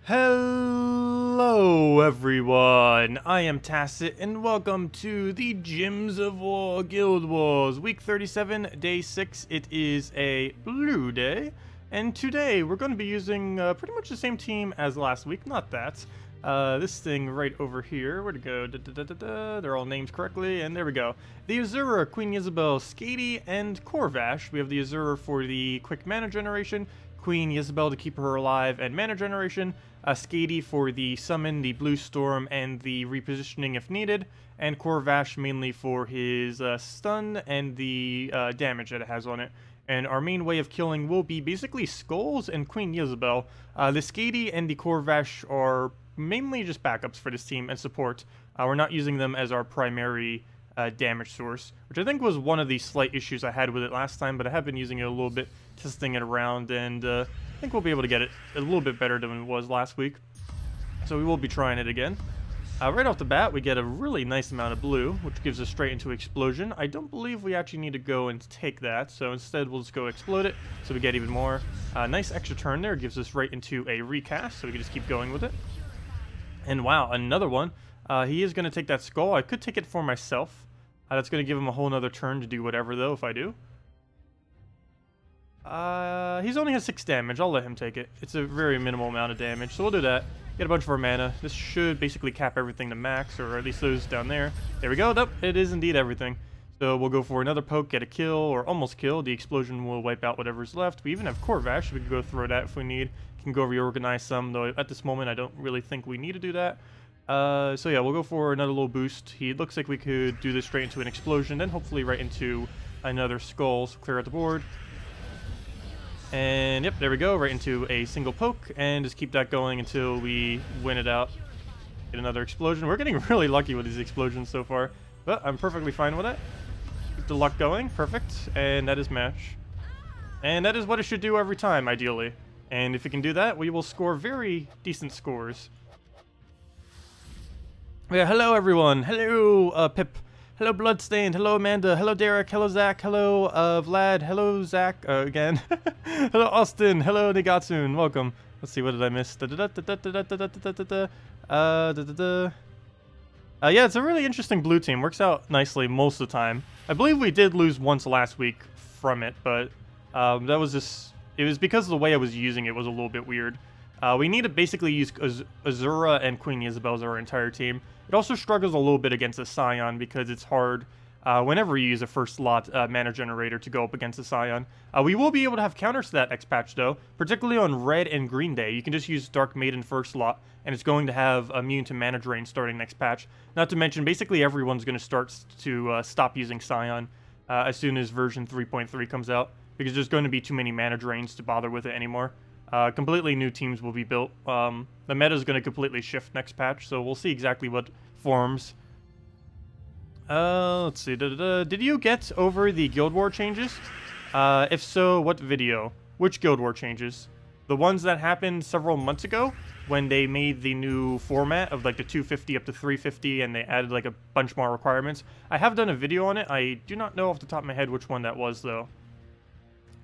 Hello everyone, I am Tacet and welcome to the Gyms of War Guild Wars, week 37, day 6. It is a blue day, and today we're going to be using pretty much the same team as last week, not that. This thing right over here, where'd it go? They're all named correctly, and there we go. The Azura, Queen Isabel, Skady, and Corvash. We have the Azura for the quick mana generation, Queen Isabel to keep her alive and mana generation, Skady for the summon, the blue storm, and the repositioning if needed, and Corvash mainly for his stun and the damage that it has on it. And our main way of killing will be basically Skulls and Queen Isabel. The Skady and the Corvash are mainly just backups for this team and support. We're not using them as our primary damage source, which I think was one of the slight issues I had with it last time, but I have been using it a little bit, testing it around, and I think we'll be able to get it a little bit better than it was last week. So we will be trying it again. Right off the bat, we get a really nice amount of blue, which gives us straight into Explosion. I don't believe we actually need to go and take that, so instead we'll just go explode it, so we get even more. Nice extra turn there, gives us right into a recast, so we can just keep going with it. And wow, another one. He is going to take that Skull. I could take it for myself. That's going to give him a whole nother turn to do whatever, though, if I do. He's only has 6 damage. I'll let him take it. It's a very minimal amount of damage, so we'll do that. Get a bunch of our mana. This should basically cap everything to max, or at least those down there. There we go. Nope, it is indeed everything. So we'll go for another poke, get a kill, or almost kill. The explosion will wipe out whatever's left. We even have Corvash. We can go throw that if we need. Can go reorganize some, though at this moment I don't really think we need to do that. So yeah, we'll go for another little boost. He looks like we could do this straight into an explosion, then hopefully right into another skull, so clear out the board. And yep, there we go, right into a single poke, and just keep that going until we win it out. Get another explosion. We're getting really lucky with these explosions so far, but I'm perfectly fine with it. Keep the luck going, perfect, and that is match. And that is what it should do every time, ideally. And if it can do that, we will score very decent scores. Yeah, hello everyone. Hello, Pip. Hello, Bloodstained. Hello, Amanda. Hello, Derek. Hello, Zach. Hello, Vlad. Hello, Zach, again. Hello, Austin. Hello, Nigatsun. Welcome. Let's see, what did I miss? Yeah, it's a really interesting blue team. Works out nicely most of the time. I believe we did lose once last week from it, but that was just... It was because of the way I was using it was a little bit weird. We need to basically use Azura and Queen Isabel as our entire team. It also struggles a little bit against a Scion because it's hard whenever you use a first slot mana generator to go up against a Scion. We will be able to have counters to that next patch though, particularly on Red and Green Day. You can just use Dark Maiden first slot, and it's going to have immune to mana drain starting next patch. Not to mention, basically everyone's going to start to stop using Scion as soon as version 3.3 comes out, because there's going to be too many mana drains to bother with it anymore. Completely new teams will be built. The meta is going to completely shift next patch, so we'll see exactly what forms. Let's see. Did you get over the Guild War changes? If so, what video? Which Guild War changes? The ones that happened several months ago when they made the new format of like the 250 up to 350 and they added like a bunch more requirements. I have done a video on it. I do not know off the top of my head which one that was though.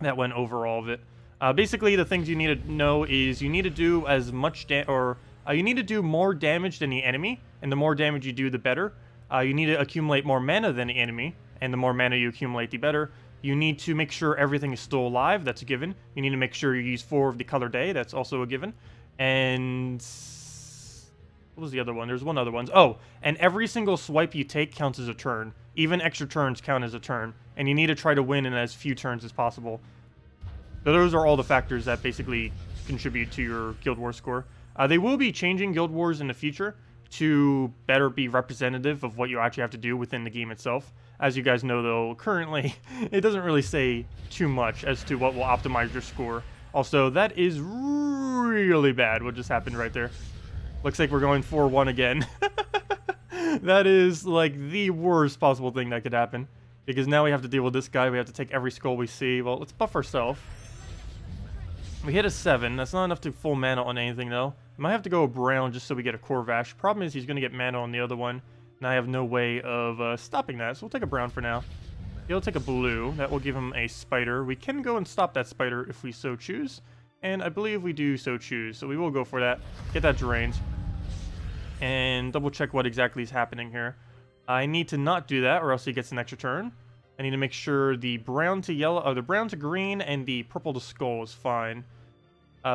That went over all of it. Basically, the things you need to know is you need to do as much you need to do more damage than the enemy, and the more damage you do, the better. You need to accumulate more mana than the enemy, and the more mana you accumulate, the better. You need to make sure everything is still alive. That's a given. You need to make sure you use 4 of the color day. That's also a given. And what was the other one? There's one other one. Oh, and every single swipe you take counts as a turn. Even extra turns count as a turn, and you need to try to win in as few turns as possible. So those are all the factors that basically contribute to your Guild Wars score. They will be changing Guild Wars in the future to better be representative of what you actually have to do within the game itself. As you guys know, though, currently, it doesn't really say too much as to what will optimize your score. Also, that is really bad, what just happened right there. Looks like we're going 4-1 again. That is, like, the worst possible thing that could happen. Because now we have to deal with this guy. We have to take every skull we see. Well, let's buff ourselves. We hit a 7. That's not enough to full mana on anything, though. Might have to go brown just so we get a Corvash. Problem is he's going to get mana on the other one, and I have no way of stopping that, so we'll take a brown for now. He'll take a blue. That will give him a spider. We can go and stop that spider if we so choose. And I believe we do so choose. So we will go for that. Get that drained. And double check what exactly is happening here. I need to not do that or else he gets an extra turn. I need to make sure the brown to yellow, or the brown to green and the purple to skull is fine.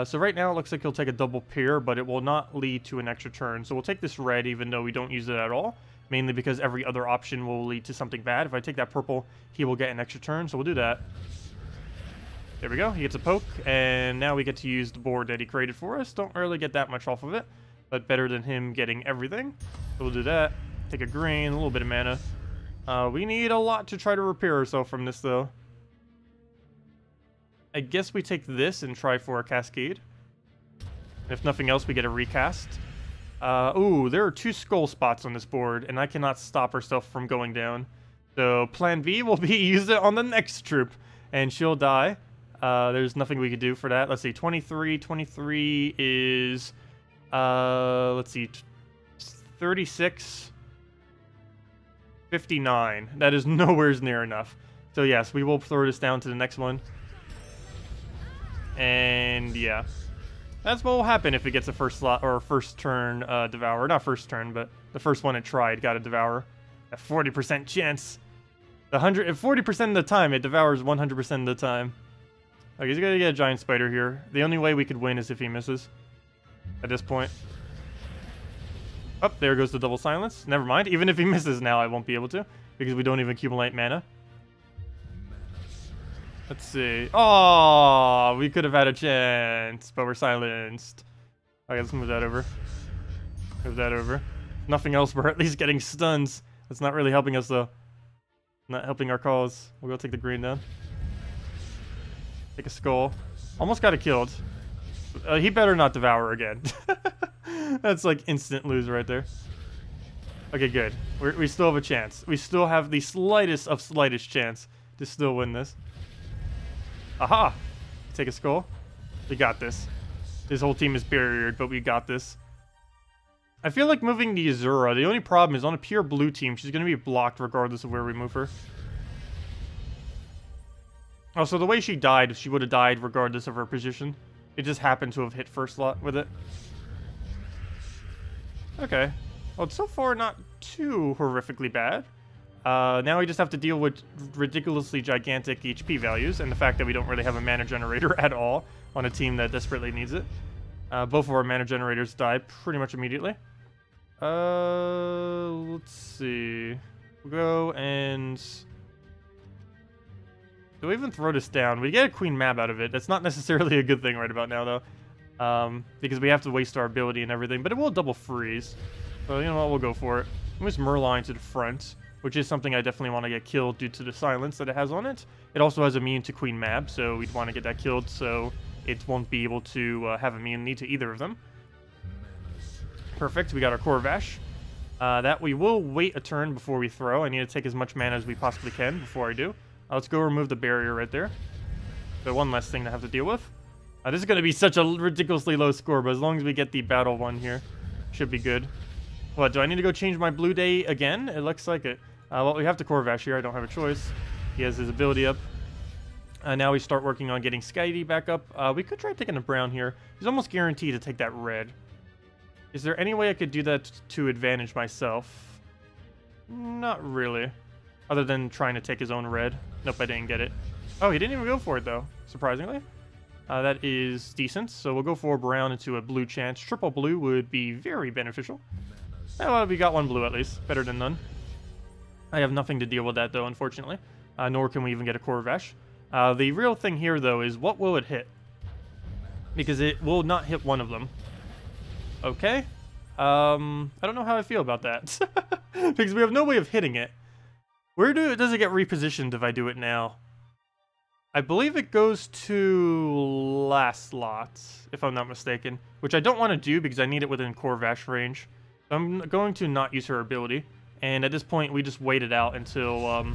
So right now it looks like he'll take a double pair, but it will not lead to an extra turn. So we'll take this red even though we don't use it at all. Mainly because every other option will lead to something bad. If I take that purple, he will get an extra turn, so we'll do that. There we go, he gets a poke, and now we get to use the board that he created for us. Don't really get that much off of it, but better than him getting everything. So we'll do that. Take a green, a little bit of mana. We need a lot to try to repair ourselves from this, though. I guess we take this and try for a Cascade. If nothing else, we get a recast. Ooh, there are 2 skull spots on this board, and I cannot stop herself from going down. So plan B will be use it on the next troop, and she'll die. There's nothing we could do for that. Let's see, 23. 23 is, let's see, 36. 59. That is nowhere near enough. So yes, we will throw this down to the next one. And yeah. That's what will happen if it gets a first slot or first turn devour. Not first turn, but the first one it tried got a devour. A 40% chance. 40% of the time, it devours 100% of the time. Okay, he's gonna get a giant spider here. The only way we could win is if he misses. At this point. Oh, there goes the double silence. Never mind. Even if he misses now, I won't be able to. Because we don't even accumulate mana. Let's see. Oh, we could have had a chance, but we're silenced. Okay, let's move that over. Move that over. Nothing else, we're at least getting stuns. That's not really helping us, though. Not helping our cause. We'll go take the green down. Take a skull. Almost got it killed. He better not devour again. That's like instant lose right there. Okay, good. We still have a chance. We still have the slightest of slightest chance to still win this. Aha! Take a skull. We got this. This whole team is barriered, but we got this. I feel like moving the Azura, the only problem is on a pure blue team, she's going to be blocked regardless of where we move her. Also, the way she died, she would have died regardless of her position. It just happened to have hit first slot with it. Okay. Well, it's so far not too horrifically bad. Now we just have to deal with ridiculously gigantic HP values and the fact that we don't really have a mana generator at all on a team that desperately needs it. Both of our mana generators die pretty much immediately. Let's see. We'll go and... Do we even throw this down? We get a Queen Mab out of it. That's not necessarily a good thing right about now, though. Because we have to waste our ability and everything. But it will double freeze. So, you know what? We'll go for it. Move Merline to the front, which is something I definitely want to get killed due to the silence that it has on it. It also has immune to Queen Mab, so we'd want to get that killed so it won't be able to have immunity to either of them. Perfect. We got our Corvash. That we will wait a turn before we throw. I need to take as much mana as we possibly can before I do. Let's go remove the barrier right there. So one less thing to have to deal with. This is going to be such a ridiculously low score, but as long as we get the battle one here, should be good. What, do I need to go change my Blue Day again? It looks like it. Well, we have to Corvash here. I don't have a choice. He has his ability up. Now we start working on getting Skydee back up. We could try taking a brown here. He's almost guaranteed to take that red. Is there any way I could do that to advantage myself? Not really. Other than trying to take his own red. Nope, I didn't get it. Oh, he didn't even go for it, though, surprisingly. That is decent. So we'll go for brown into a blue chance. Triple blue would be very beneficial. Well, we got one blue at least. Better than none. I have nothing to deal with that, though, unfortunately. Nor can we even get a Corvash. The real thing here, though, is what will it hit? Because it will not hit one of them. Okay. I don't know how I feel about that. Because we have no way of hitting it. Where does it get repositioned if I do it now? I believe it goes to last slot, if I'm not mistaken. Which I don't want to do because I need it within Corvash range. So I'm going to not use her ability. And at this point, we just wait it out until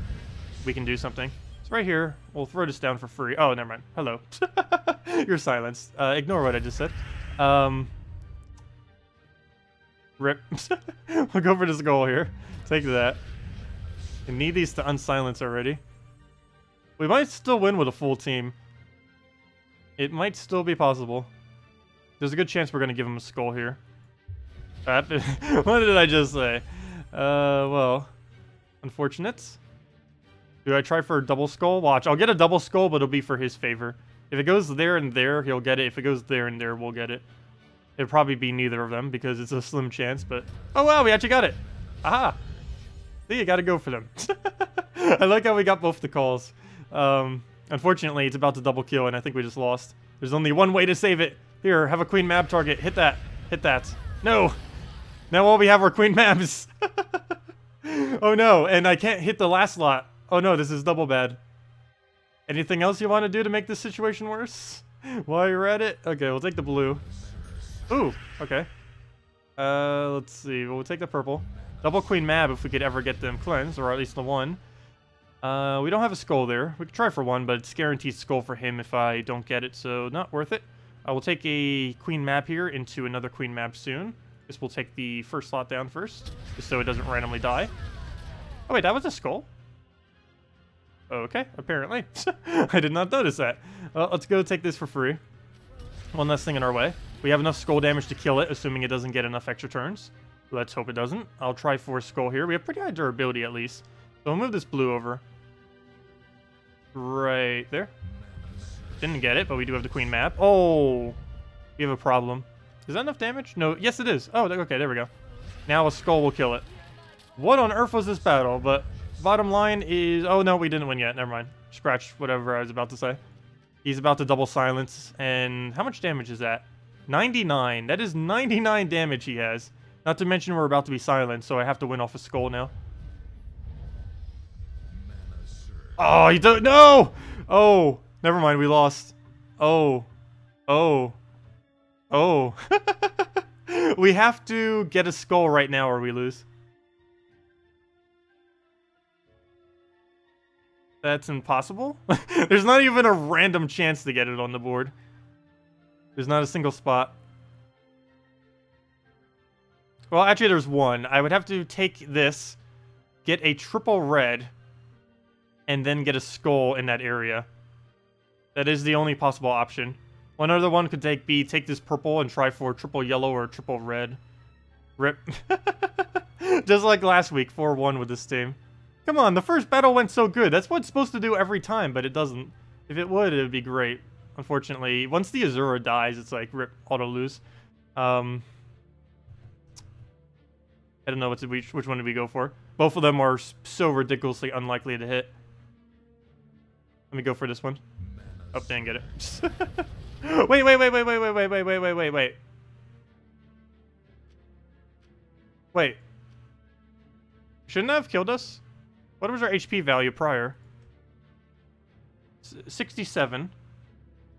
we can do something. It's right here. We'll throw this down for free. Oh, never mind. Hello. You're silenced. Ignore what I just said. Rip. We'll go for this goal here. Take that. We need these to unsilence already. We might still win with a full team. It might still be possible. There's a good chance we're going to give him a skull here. What did I just say? Well, unfortunate. Do I try for a double skull? Watch, I'll get a double skull, but it'll be for his favor. If it goes there and there, he'll get it. If it goes there and there, we'll get it. It'll probably be neither of them because it's a slim chance, but... Oh, wow, we actually got it. Aha. See, you gotta go for them. I like how we got both the calls. Unfortunately, it's about to double kill, and I think we just lost. There's only one way to save it. Here, have a queen mab target. Hit that. Hit that. No. Now all we have are queen mabs. Oh, no. And I can't hit the last slot. Oh, no. This is double bad. Anything else you want to do to make this situation worse? While you're at it? Okay, we'll take the blue. Ooh. Okay. Let's see. We'll take the purple. Double queen mab if we could ever get them cleansed, or at least the one. We don't have a skull there. We could try for one, but it's guaranteed skull for him if I don't get it, so not worth it. I will take a queen map here into another queen map soon. This will take the first slot down first, just so it doesn't randomly die. Oh wait, that was a skull? Okay, apparently. I did not notice that. Well, let's go take this for free. One less thing in our way. We have enough skull damage to kill it, assuming it doesn't get enough extra turns. Let's hope it doesn't. I'll try for a skull here. We have pretty high durability at least. So we'll move this blue over. Right there. Didn't get it, but we do have the queen map. Oh, we have a problem. Is that enough damage? No, yes it is. Oh, okay, there we go. Now a skull will kill it. What on earth was this battle? But bottom line is... Oh, no, we didn't win yet. Never mind. Scratch whatever I was about to say. He's about to double silence. And how much damage is that? 99. That is 99 damage he has. Not to mention we're about to be silenced, so I have to win off a skull now. Oh, you don't... No! Oh, never mind. We lost. Oh. Oh. Oh. We have to get a skull right now or we lose. That's impossible. There's not even a random chance to get it on the board. There's not a single spot. Well, actually, there's one. I would have to take this, get a triple red, and then get a skull in that area. That is the only possible option. One other one could be take this purple and try for triple yellow or triple red. Rip. Just like last week, 4-1 with this team. Come on, the first battle went so good. That's what it's supposed to do every time, but it doesn't. If it would, it would be great. Unfortunately, once the Azura dies, it's like, rip, auto lose. I don't know which one did we go for. Both of them are so ridiculously unlikely to hit. Let me go for this one. Oh, didn't get it. Wait. Wait. Shouldn't that have killed us? What was our HP value prior? 67.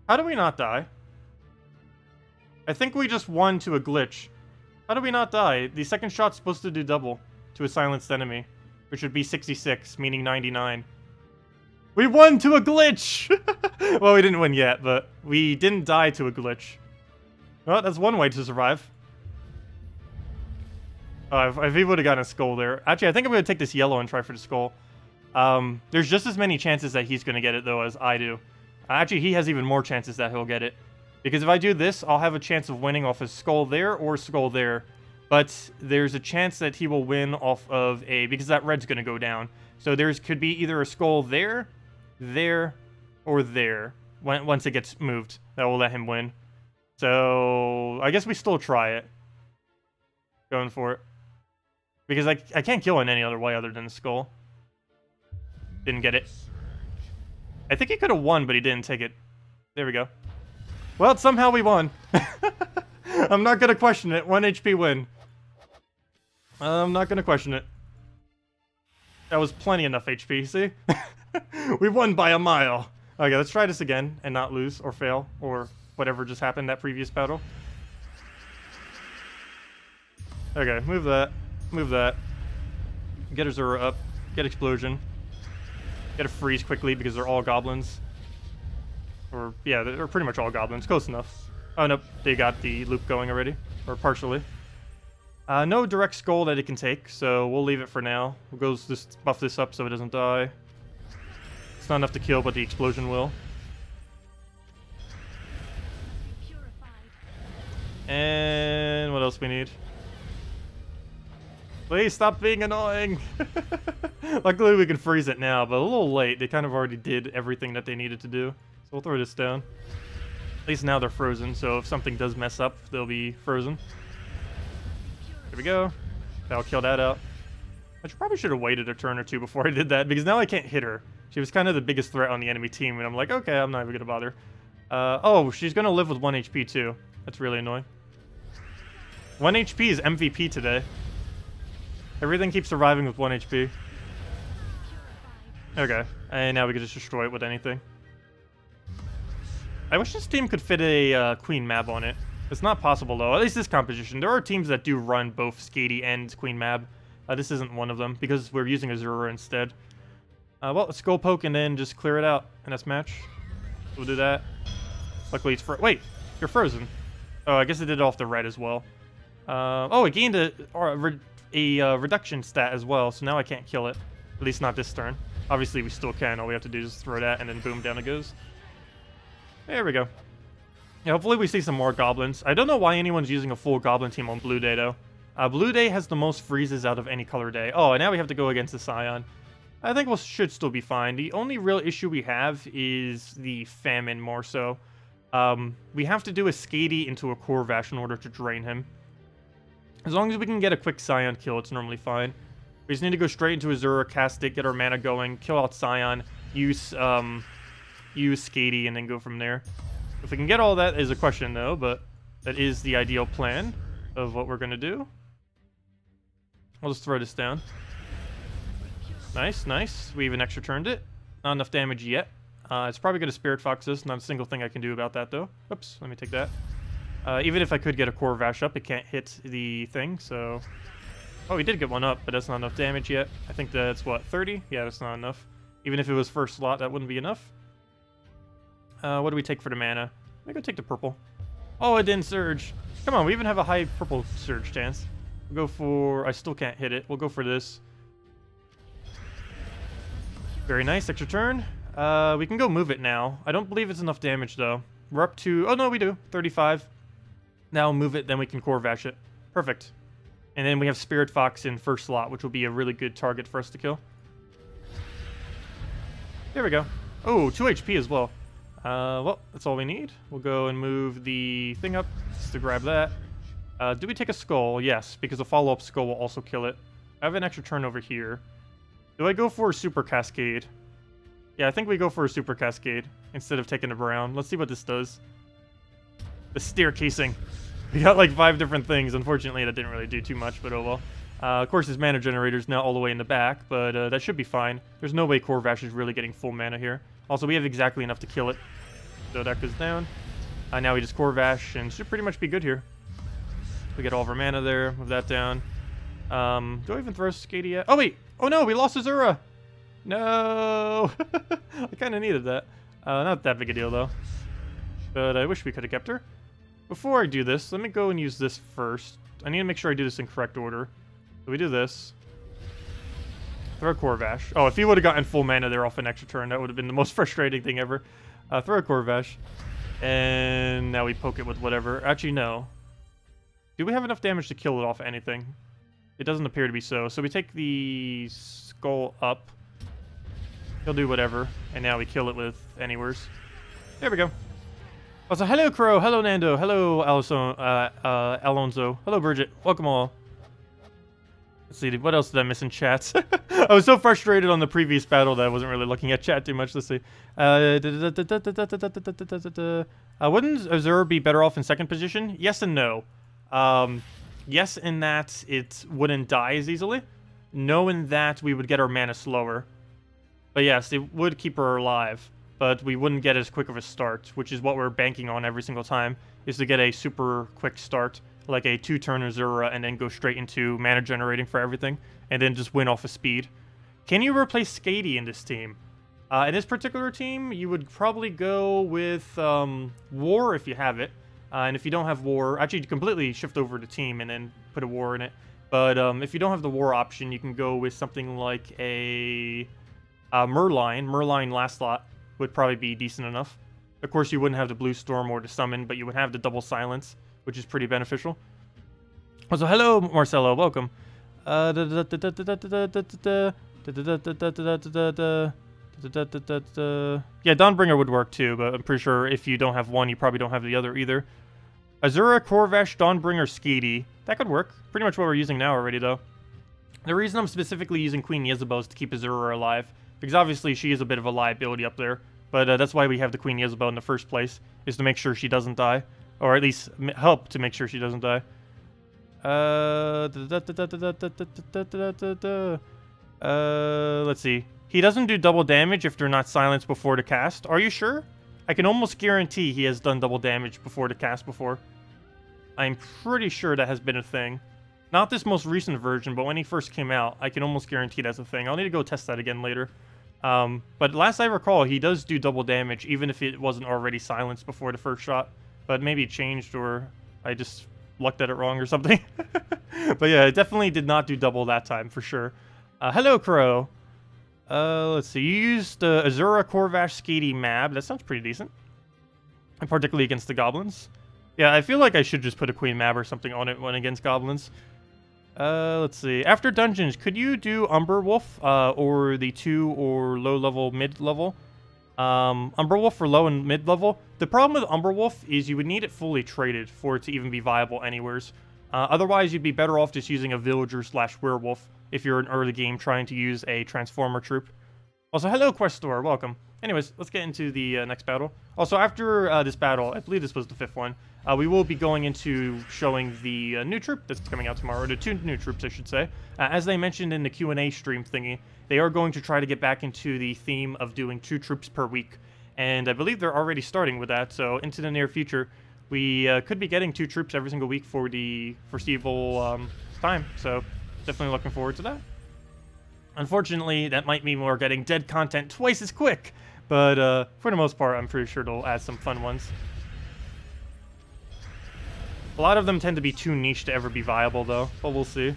How do we not die? I think we just won to a glitch. How do we not die? The second shot's supposed to do double to a silenced enemy, which would be 66, meaning 99. We won to a glitch! Well, we didn't win yet, but we didn't die to a glitch. Well, that's one way to survive. If he would have gotten a skull there. Actually, I think I'm going to take this yellow and try for the skull. There's just as many chances that he's going to get it, though, as I do. Actually, he has even more chances that he'll get it. Because if I do this, I'll have a chance of winning off a skull there or skull there. But there's a chance that he will win off of a... Because that red's going to go down. So could be either a skull there, there, or there. Once it gets moved, that will let him win. So I guess we still try it. Going for it. Because I can't kill in any other way other than the skull. Didn't get it. I think he could have won, but he didn't take it. There we go. Well, somehow we won. I'm not going to question it. 1 HP win. I'm not going to question it. That was plenty enough HP, see? We won by a mile. Okay, let's try this again and not lose or fail or whatever just happened that previous battle. Okay, move that. Move that. Get Azura up. Get Explosion. Get a freeze quickly because they're all goblins. Or, yeah, they're pretty much all goblins. Close enough. Oh, nope. They got the loop going already. Or partially. No direct skull that it can take, so we'll leave it for now. We'll just buff this up so it doesn't die. It's not enough to kill, but the explosion will. And what else we need? Please stop being annoying. Luckily we can freeze it now, but a little late. They kind of already did everything that they needed to do. So we'll throw this down. At least now they're frozen, so if something does mess up, they'll be frozen. There we go. That'll kill that out. I probably should have waited a turn or two before I did that, because now I can't hit her. She was kind of the biggest threat on the enemy team, and I'm like, okay, I'm not even going to bother. Oh, she's going to live with 1 HP too. That's really annoying. 1 HP is MVP today. Everything keeps surviving with 1 HP. Okay, and now we can just destroy it with anything. I wish this team could fit a Queen Mab on it. It's not possible though, at least this composition. There are teams that do run both Skady and Queen Mab. This isn't one of them, because we're using Azura instead. Well, let's go poke and then just clear it out in this match. We'll do that. Luckily it's wait, you're frozen. Oh, I guess it did it off the red as well. Oh, it gained a reduction stat as well, so now I can't kill it. At least not this turn. Obviously we still can, all we have to do is throw that and then boom, down it goes. There we go. Yeah, hopefully we see some more goblins. I don't know why anyone's using a full goblin team on Blue Day though. Blue Day has the most freezes out of any color day. Oh, and now we have to go against the Scion. I think we should still be fine. The only real issue we have is the Famine more so. We have to do a Skady into a Corvash in order to drain him. As long as we can get a quick Scion kill, it's normally fine. We just need to go straight into Azura, cast it, get our mana going, kill out Scion, use Skady, and then go from there. If we can get all that is a question though, but that is the ideal plan of what we're going to do. I'll just throw this down. Nice, nice. We even extra turned it. Not enough damage yet. It's probably going to Spirit Fox us. Not a single thing I can do about that though. Oops, let me take that. Even if I could get a Corvash up, it can't hit the thing, so... Oh, we did get one up, but that's not enough damage yet. I think that's, what, 30? Yeah, that's not enough. Even if it was first slot, that wouldn't be enough. What do we take for the mana? Let me go take the purple. Oh, it didn't surge. Come on, we even have a high purple surge chance. We'll go for... I still can't hit it. We'll go for this. Very nice, extra turn. We can go move it now. I don't believe it's enough damage, though. We're up to... Oh, no, we do. 35. Now move it, then we can Corvash it. Perfect. And then we have Spirit Fox in first slot, which will be a really good target for us to kill. There we go. Oh, 2 HP as well. Well, that's all we need. We'll go and move the thing up just to grab that. Do we take a skull? Yes, because a follow-up skull will also kill it. I have an extra turn over here. Do I go for a Super Cascade? Yeah, I think we go for a Super Cascade instead of taking a Brown. Let's see what this does. The staircasing. We got like 5 different things. Unfortunately, that didn't really do too much, but oh well. Of course, his mana generator is now all the way in the back, but that should be fine. There's no way Corvash is really getting full mana here. Also, we have exactly enough to kill it. So that goes down. Now we just Corvash and should pretty much be good here. We get all of our mana there. Move that down. Do I even throw Skady yet? Oh, wait. Oh, no. We lost Azura. No. I kind of needed that. Not that big a deal, though. But I wish we could have kept her. Before I do this, let me go and use this first. I need to make sure I do this in correct order. So we do this. Throw a Corvash. Oh, if he would have gotten full mana there off an extra turn, that would have been the most frustrating thing ever. Throw a Corvash. And now we poke it with whatever. Actually, no. Do we have enough damage to kill it off anything? It doesn't appear to be so. So we take the skull up. He'll do whatever. And now we kill it with anywheres. There we go. Oh, so hello, Crow. Hello, Nando. Hello, Alonso. Hello, Bridget. Welcome all. Let's see. What else did I miss in chats? I was so frustrated on the previous battle that I wasn't really looking at chat too much. Let's see. Wouldn't Azura be better off in second position? Yes and no. Yes, in that it wouldn't die as easily. No, in that we would get our mana slower. But yes, it would keep her alive. But we wouldn't get as quick of a start, which is what we're banking on every single time, is to get a super quick start, like a 2-turn Azura, and then go straight into mana generating for everything, and then just win off of speed. Can you replace Skady in this team? In this particular team, you would probably go with War if you have it, and if you don't have War, actually completely shift over to team and then put a War in it. But if you don't have the War option, you can go with something like a Merline. Merline last slot would probably be decent enough. Of course, you wouldn't have the Blue Storm or the Summon, but you would have the double silence, which is pretty beneficial. Also, hello, Marcelo. Welcome. Yeah, Dawnbringer would work too, but I'm pretty sure if you don't have one, you probably don't have the other either. Azura, Corvash, Dawnbringer, Skeety. That could work. Pretty much what we're using now already, though. The reason I'm specifically using Queen Yezebel is to keep Azura alive, because obviously she is a bit of a liability up there. But that's why we have the Queen Yezebel in the first place, is to make sure she doesn't die. Or at least help to make sure she doesn't die. Let's see. He doesn't do double damage if they're not silenced before the cast. Are you sure? I can almost guarantee he has done double damage before the cast before. I'm pretty sure that has been a thing. Not this most recent version, but when he first came out, I can almost guarantee that's a thing. I'll need to go test that again later. But last I recall, he does do double damage, even if it wasn't already silenced before the first shot. But maybe it changed, or I just looked at it wrong or something. But yeah, it definitely did not do double that time, for sure. Hello, Crow. Let's see. You used Azura, Corvash, Skeety, Mab. That sounds pretty decent. And particularly against the goblins. Yeah, I feel like I should just put a Queen Mab or something on it when against goblins. Let's see. After dungeons, could you do Umberwolf, or the 2 or low-level, mid-level? Umberwolf for low and mid-level. The problem with Umberwolf is you would need it fully traded for it to even be viable anywheres. Otherwise, you'd be better off just using a villager/werewolf if you're in early game trying to use a transformer troop. Also, hello, Questor. Welcome. Anyways, let's get into the next battle. Also, after this battle, I believe this was the 5th one, we will be going into showing the new troop that's coming out tomorrow, or the 2 new troops, I should say. As they mentioned in the Q&A stream thingy, they are going to try to get back into the theme of doing 2 troops per week. And I believe they're already starting with that, so into the near future, we could be getting 2 troops every single week for the foreseeable time. So, definitely looking forward to that. Unfortunately, that might mean we're getting dead content twice as quick. But for the most part, I'm pretty sure they'll add some fun ones. A lot of them tend to be too niche to ever be viable, though. But we'll see.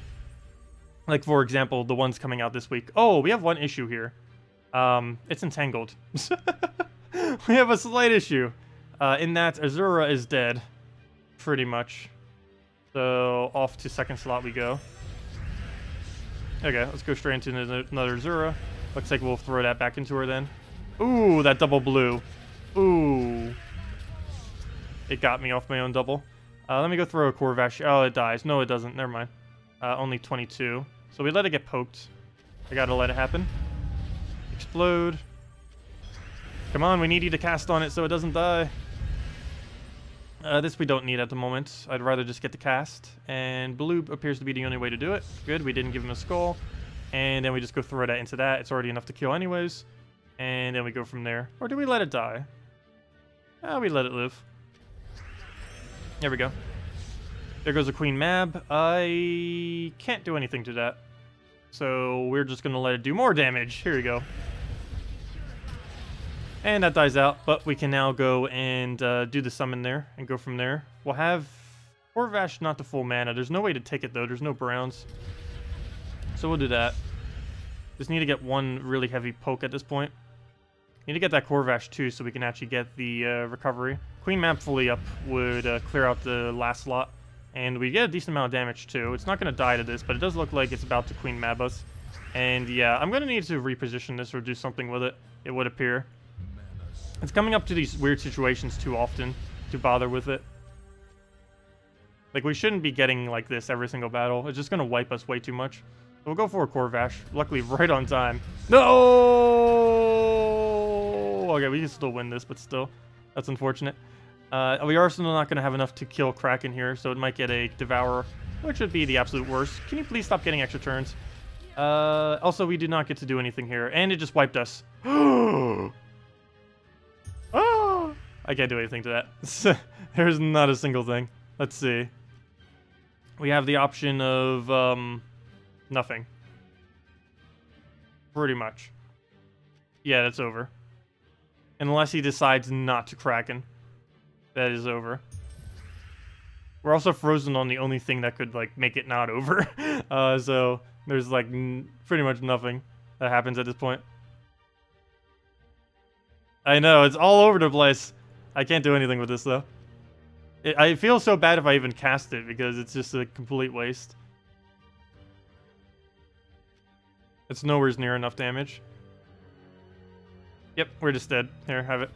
Like, for example, the ones coming out this week. Oh, we have one issue here. It's entangled. We have a slight issue. In that Azura is dead. Pretty much. So, off to second slot we go. Okay, let's go straight into another Azura. Looks like we'll throw that back into her then. Ooh, that double blue. Ooh. It got me off my own double. Let me go throw a Corvash. Oh, it dies. No, it doesn't. Never mind. Only 22. So we let it get poked. I gotta let it happen. Explode. Come on, we need you to cast on it so it doesn't die. This we don't need at the moment. I'd rather just get the cast. And blue appears to be the only way to do it. Good, we didn't give him a skull. And then we just go throw that into that. It's already enough to kill anyways. And then we go from there. Or do we let it die? We let it live. There we go. There goes a Queen Mab. I can't do anything to that. So we're just going to let it do more damage. Here we go. And that dies out. But we can now go and do the summon there and go from there. We'll have Corvash not the full mana. There's no way to take it, though. There's no browns. So we'll do that. Just need to get one really heavy poke at this point. Need to get that Corvash too so we can actually get the recovery. Queen Map fully up would clear out the last slot. And we get a decent amount of damage too. It's not going to die to this, but it does look like it's about to Queen Mab us. And yeah, I'm going to need to reposition this or do something with it, it would appear. It's coming up to these weird situations too often to bother with it. Like, we shouldn't be getting like this every single battle. It's just going to wipe us way too much. So we'll go for a Corvash. Luckily, right on time. No! Okay, we can still win this, but still. That's unfortunate. We are still not going to have enough to kill Kraken here, so it might get a Devourer, which would be the absolute worst. Can you please stop getting extra turns? Also, we did not get to do anything here, and it just wiped us. Oh! I can't do anything to that. There's not a single thing. Let's see. We have the option of, nothing. Pretty much. Yeah, that's over. Unless he decides not to Kraken. That is over. We're also frozen on the only thing that could, like, make it not over. So, there's, like, pretty much nothing that happens at this point. I know, it's all over the place. I can't do anything with this, though. I feel so bad if I even cast it because it's just a complete waste. It's nowhere near enough damage. Yep, we're just dead. Here, have it.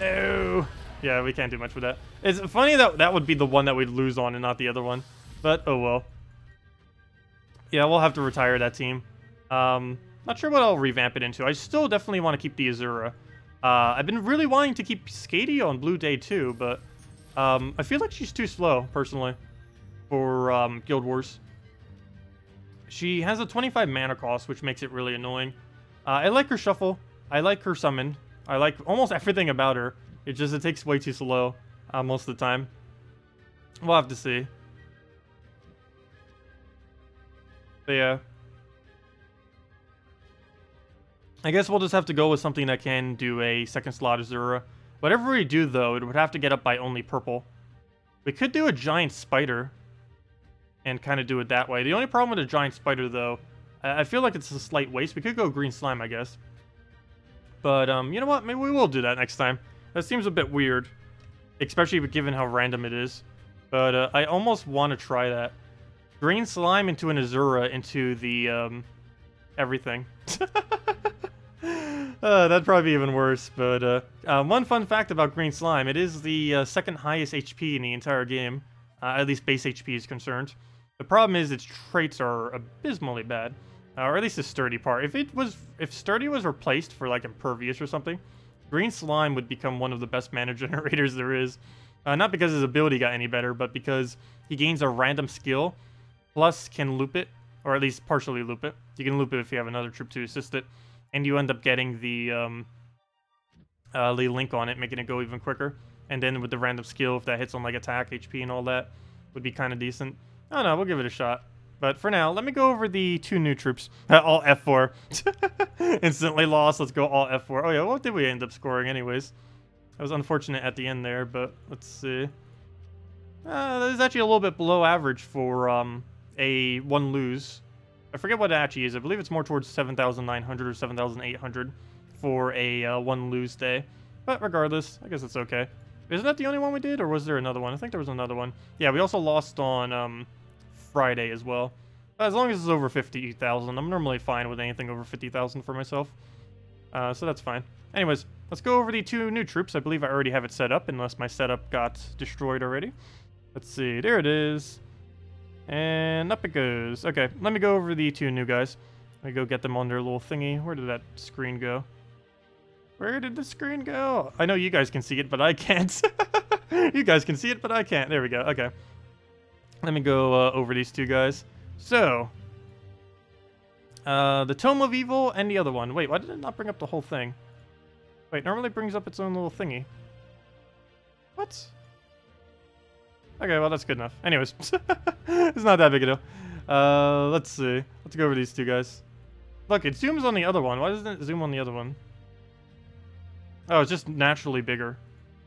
Oh, yeah, we can't do much with that. It's funny that that would be the one that we'd lose on and not the other one. But, oh well. Yeah, we'll have to retire that team. Not sure what I'll revamp it into. I still definitely want to keep the Azura. I've been really wanting to keep Skady on Blue Day too, but I feel like she's too slow, personally, for Guild Wars. She has a 25 mana cost, which makes it really annoying. I like her shuffle. I like her summon. I like almost everything about her. It takes way too slow most of the time. We'll have to see. But yeah. I guess we'll just have to go with something that can do a second slot Azura. Whatever we do, though, it would have to get up by only purple. We could do a giant spider and kind of do it that way. The only problem with a giant spider, though, I feel like it's a slight waste. We could go green slime, I guess. But, you know what? Maybe we will do that next time. That seems a bit weird, especially given how random it is. But I almost want to try that. Green slime into an Azura into the, everything. That'd probably be even worse, but one fun fact about green slime, it is the second highest HP in the entire game, at least base HP is concerned. The problem is its traits are abysmally bad, or at least the sturdy part. If sturdy was replaced for like impervious or something, green slime would become one of the best mana generators there is. Not because his ability got any better, but because he gains a random skill, plus can loop it, or at least partially loop it. You can loop it if you have another troop to assist it. And you end up getting the link on it, making it go even quicker. And then with the random skill, if that hits on like attack, HP, and all that, would be kind of decent. I don't know, we'll give it a shot. But for now, let me go over the 2 new troops. All F4. Instantly lost, let's go all F4. Oh yeah, what did we end up scoring anyways? That was unfortunate at the end there, but let's see. That is actually a little bit below average for a 1 lose. I forget what it actually is. I believe it's more towards 7,900 or 7,800 for a 1 lose day. But regardless, I guess it's okay. Isn't that the only one we did, or was there another one? I think there was another one. Yeah, we also lost on Friday as well. As long as it's over 50,000, I'm normally fine with anything over 50,000 for myself. So that's fine. Anyways, let's go over the 2 new troops. I believe I already have it set up, unless my setup got destroyed already. Let's see. There it is. And up it goes. Okay, let me go over the 2 new guys. Let me go get them on their little thingy. Where did that screen go? Where did the screen go? I know you guys can see it, but I can't. You guys can see it, but I can't. There we go. Okay. Let me go over these 2 guys. So, the Tome of Evil and the other one. Wait, why did it not bring up the whole thing? Wait, normally it brings up its own little thingy. What? Okay, well, that's good enough. Anyways, it's not that big a deal. Let's see. Let's go over these 2 guys. Look, it zooms on the other one. Why doesn't it zoom on the other one? Oh, it's just naturally bigger.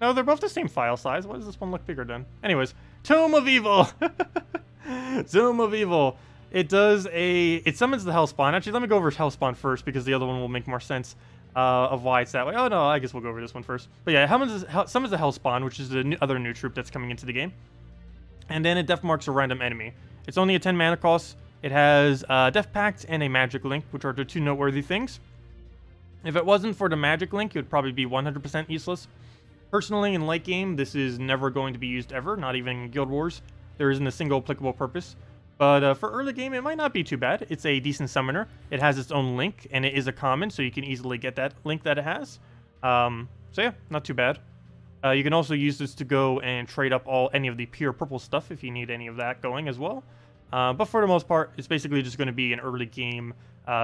No, they're both the same file size. Why does this one look bigger then? Anyways, Tome of Evil! Tome of Evil. It summons the Hellspawn. Actually, let me go over Hellspawn first, because the other one will make more sense of why it's that way. Oh, no, I guess we'll go over this one first. But yeah, it summons the Hellspawn, which is the other new troop that's coming into the game. And then it death marks a random enemy. It's only a 10 mana cost. It has Death Pact and a Magic Link, which are the 2 noteworthy things. If it wasn't for the Magic Link, it would probably be 100% useless. Personally, in late game, this is never going to be used ever, not even in Guild Wars. There isn't a single applicable purpose. But for early game, it might not be too bad. It's a decent summoner. It has its own link, and it is a common, so you can easily get that link that it has. So yeah, not too bad. You can also use this to go and trade up any of the pure purple stuff if you need any of that going as well. But for the most part, it's basically just going to be an early game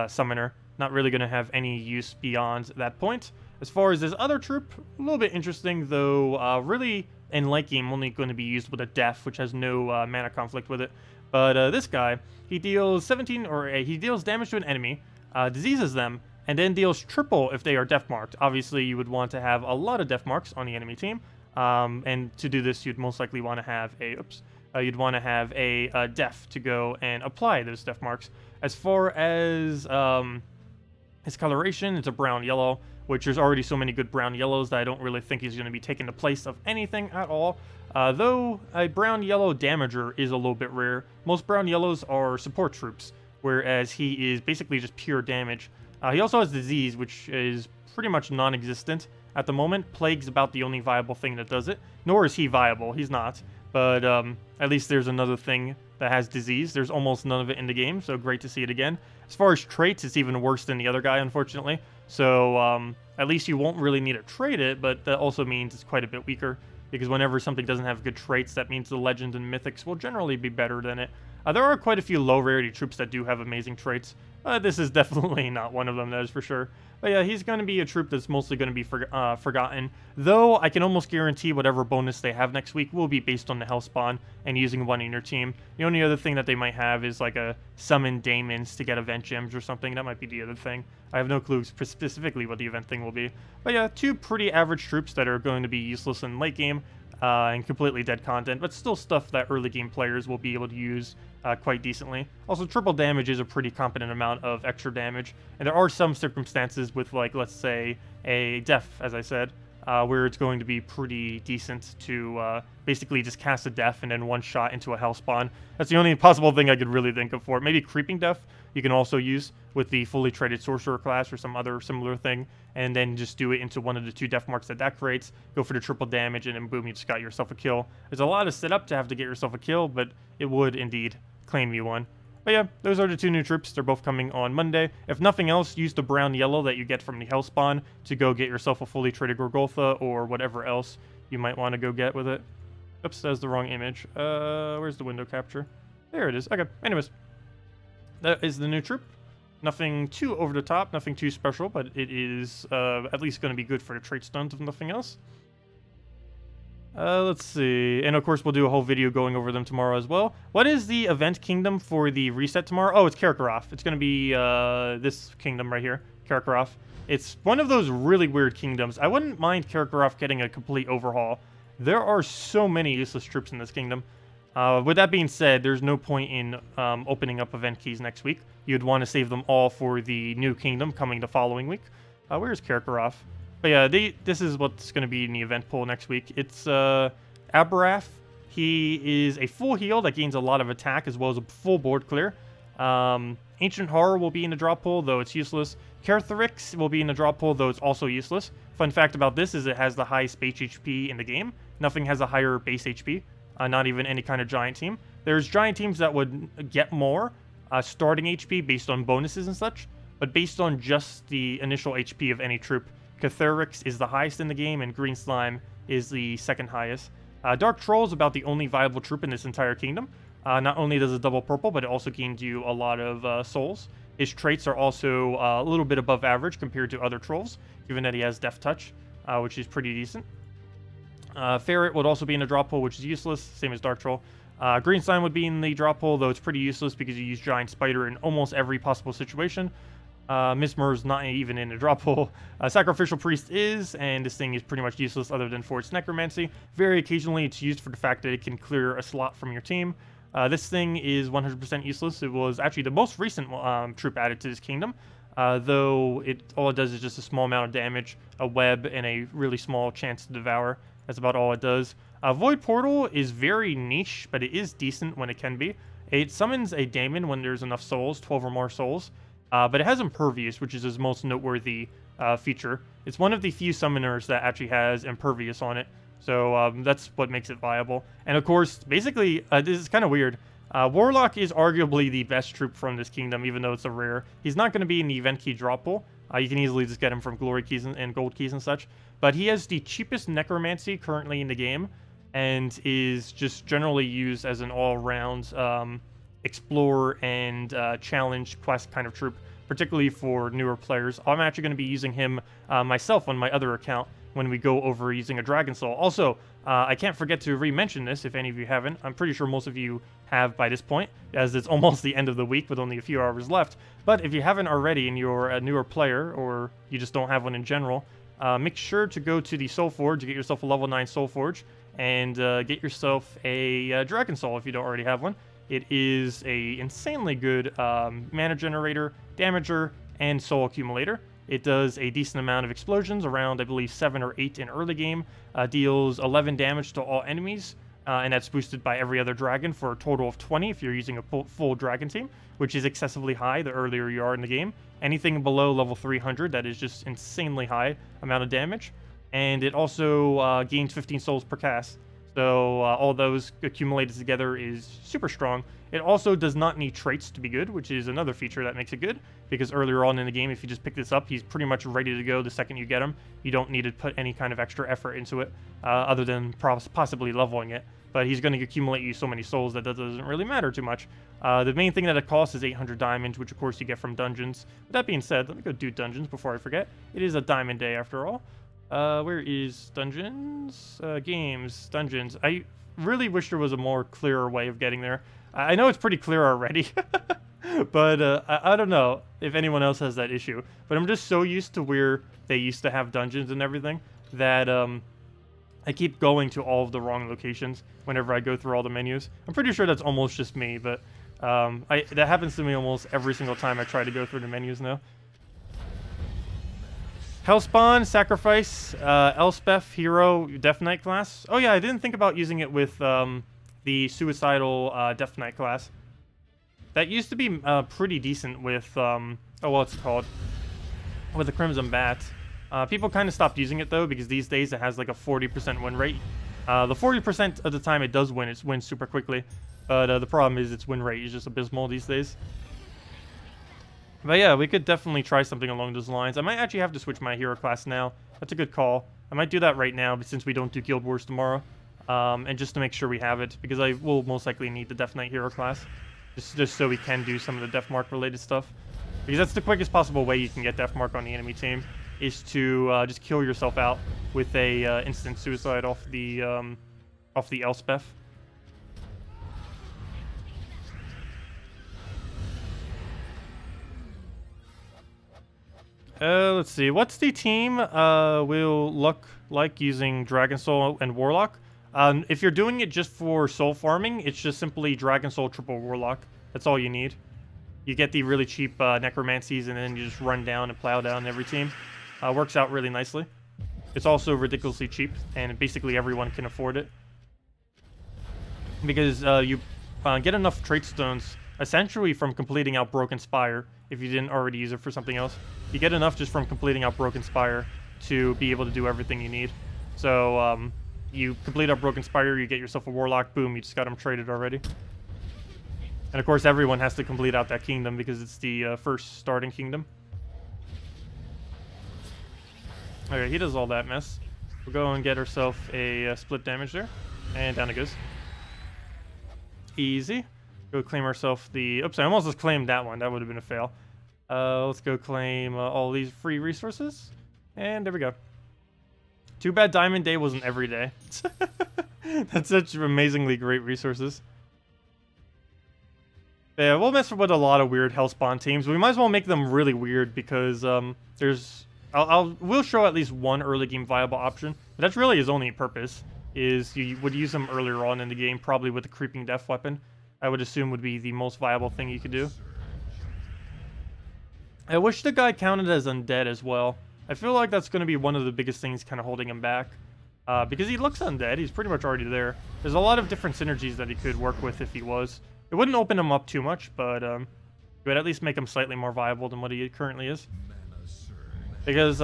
summoner. Not really going to have any use beyond that point. As far as this other troop, a little bit interesting, though really in late game only going to be used with a death, which has no mana conflict with it. But this guy, he deals he deals damage to an enemy, diseases them, and then deals triple if they are death marked. Obviously, you would want to have a lot of death marks on the enemy team, and to do this, you'd most likely want to have a death to go and apply those death marks. As far as his coloration, it's a brown-yellow, which there's already so many good brown-yellows that I don't really think he's going to be taking the place of anything at all. Though a brown-yellow damager is a little bit rare. Most brown-yellows are support troops, whereas he is basically just pure damage. He also has disease, which is pretty much non-existent at the moment. Plague's about the only viable thing that does it. Nor is he viable. He's not. But at least there's another thing that has disease. There's almost none of it in the game, so great to see it again. As far as traits, it's even worse than the other guy, unfortunately. So at least you won't really need to trade it, but that also means it's quite a bit weaker. Because whenever something doesn't have good traits, that means the legend and mythics will generally be better than it. There are quite a few low-rarity troops that do have amazing traits. This is definitely not one of them, that is for sure. But yeah, he's going to be a troop that's mostly going to be forgotten. Though, I can almost guarantee whatever bonus they have next week will be based on the health spawn and using one in your team. The only other thing that they might have is like a summon daemons to get event gems or something. That might be the other thing. I have no clue specifically what the event thing will be. But yeah, two pretty average troops that are going to be useless in late game. And completely dead content, but still stuff that early game players will be able to use quite decently. Also, triple damage is a pretty competent amount of extra damage, and there are some circumstances with, like, let's say, a death, as I said, where it's going to be pretty decent to basically just cast a death and then one shot into a hell spawn. That's the only possible thing I could really think of for it. Maybe creeping death you can also use with the fully traded sorcerer class or some other similar thing, and then just do it into one of the 2 death marks that that creates, go for the triple damage, and then boom, you just got yourself a kill. There's a lot of setup to have to get yourself a kill, but it would indeed claim you one. But yeah, those are the 2 new troops. They're both coming on Monday. If nothing else, use the brown-yellow that you get from the hell spawn to go get yourself a fully traded Gorgotha or whatever else you might want to go get with it. Oops, that's the wrong image. Where's the window capture? There it is. Okay, anyways. That is the new troop. Nothing too over the top, nothing too special, but it is at least going to be good for the trait stunt, if nothing else. Let's see. And of course, we'll do a whole video going over them tomorrow as well. What is the event kingdom for the reset tomorrow? Oh, it's Karkaroth. It's going to be this kingdom right here, Karkaroth. It's one of those really weird kingdoms. I wouldn't mind Karkaroth getting a complete overhaul. There are so many useless troops in this kingdom. With that being said, there's no point in opening up event keys next week. You'd want to save them all for the new kingdom coming the following week. Where's Karkaroth? But yeah, this is what's going to be in the event pool next week. It's Dbarrel. He is a full heal that gains a lot of attack as well as a full board clear. Ancient Horror will be in the drop pool, though it's useless. Arnifix will be in the drop pool, though it's also useless. Fun fact about this is it has the highest base HP in the game. Nothing has a higher base HP. Not even any kind of giant team. There's giant teams that would get more starting HP based on bonuses and such, but based on just the initial HP of any troop, Arnifix is the highest in the game, and Green Slime is the second highest. Dark Troll is about the only viable troop in this entire kingdom. Not only does it double purple, but it also gains you a lot of souls. His traits are also a little bit above average compared to other trolls, given that he has Death Touch, which is pretty decent. Ferret would also be in the drop pool, which is useless, same as Dark Troll. Green Slime would be in the drop pool, though it's pretty useless because you use Giant Spider in almost every possible situation. Mismer's not even in the drop pool. Sacrificial Priest is, and this thing is pretty much useless other than for its necromancy. Very occasionally it's used for the fact that it can clear a slot from your team. This thing is 100% useless. It was actually the most recent troop added to this kingdom, though all it does is just a small amount of damage, a web, and a really small chance to devour. That's about all it does. Void Portal is very niche, but it is decent when it can be. It summons a daemon when there's enough souls, 12 or more souls, but it has Impervious, which is its most noteworthy feature. It's one of the few summoners that actually has Impervious on it, so that's what makes it viable. And of course, basically, this is kind of weird. Warlock is arguably the best troop from this kingdom, even though it's a rare. He's not going to be in the event key drop pool. You can easily just get him from glory keys and gold keys and such. But he has the cheapest necromancy currently in the game, and is just generally used as an all-around explorer and challenge quest kind of troop, particularly for newer players. I'm actually going to be using him myself on my other account when we go over using a Dragon Soul. Also, I can't forget to re-mention this if any of you haven't. I'm pretty sure most of you have by this point, as it's almost the end of the week with only a few hours left. But if you haven't already and you're a newer player, or you just don't have one in general, make sure to go to the Soul Forge to get yourself a level 9 Soul Forge, and get yourself a Dragon Soul if you don't already have one. It is a insanely good mana generator, damager, and soul accumulator. It does a decent amount of explosions, around, I believe, 7 or 8 in early game. Deals 11 damage to all enemies, and that's boosted by every other dragon for a total of 20 if you're using a full dragon team, which is excessively high the earlier you are in the game. Anything below level 300, that is just insanely high amount of damage. And it also gains 15 souls per cast. So all those accumulated together is super strong. It also does not need traits to be good, which is another feature that makes it good. Because earlier on in the game, if you just pick this up, he's pretty much ready to go the second you get him. You don't need to put any kind of extra effort into it, other than possibly leveling it. But he's going to accumulate you so many souls that doesn't really matter too much. The main thing that it costs is 800 diamonds, which of course you get from dungeons. With that being said, let me go do dungeons before I forget. It is a diamond day after all. Where is dungeons? Games, dungeons. I really wish there was a more clearer way of getting there. I know it's pretty clear already, but I don't know if anyone else has that issue. But I'm just so used to where they used to have dungeons and everything that I keep going to all of the wrong locations whenever I go through all the menus. I'm pretty sure that's almost just me, but that happens to me almost every single time I try to go through the menus now. Hellspawn, Sacrifice, Elspeth, Hero, Death Knight class. Oh yeah, I didn't think about using it with the Suicidal Death Knight class. That used to be pretty decent with, oh, what's it called? With the Crimson Bat. People kind of stopped using it though, because these days it has like a 40% win rate. The 40% of the time it does win, it wins super quickly. But the problem is its win rate is just abysmal these days. But yeah, we could definitely try something along those lines. I might actually have to switch my hero class now. That's a good call. I might do that right now, but since we don't do Guild Wars tomorrow. And just to make sure we have it, because I will most likely need the Death Knight hero class. Just so we can do some of the Death Mark related stuff. Because that's the quickest possible way you can get Death Mark on the enemy team. Is to just kill yourself out with a instant suicide off the Elspeth. Let's see. What's the team will look like using Dragon Soul and Warlock? If you're doing it just for soul farming, it's just simply Dragon Soul triple Warlock. That's all you need. You get the really cheap necromancies, and then you just run down and plow down every team. Works out really nicely. It's also ridiculously cheap, and basically everyone can afford it. Because you get enough trait stones, essentially from completing out Broken Spire, if you didn't already use it for something else. You get enough just from completing out Broken Spire to be able to do everything you need. So, you complete out Broken Spire, you get yourself a Warlock, boom, you just got them traded already. And of course, everyone has to complete out that kingdom because it's the first starting kingdom. Okay, he does all that mess. We'll go and get ourselves a split damage there. And down it goes. Easy. Go claim ourselves the... Oops, I almost just claimed that one. That would have been a fail. Let's go claim all these free resources. And there we go. Too bad Diamond Day wasn't every day. That's such amazingly great resources. Yeah, we'll mess with a lot of weird Hellspawn teams. We might as well make them really weird because there's... we'll show at least one early game viable option. But that's really his only purpose, is you would use them earlier on in the game, probably with the Creeping Death weapon. I would assume would be the most viable thing you could do. I wish the guy counted as undead as well. I feel like that's going to be one of the biggest things kind of holding him back. Because he looks undead, he's pretty much already there. There's a lot of different synergies that he could work with if he was. It wouldn't open him up too much, but it would at least make him slightly more viable than what he currently is. Because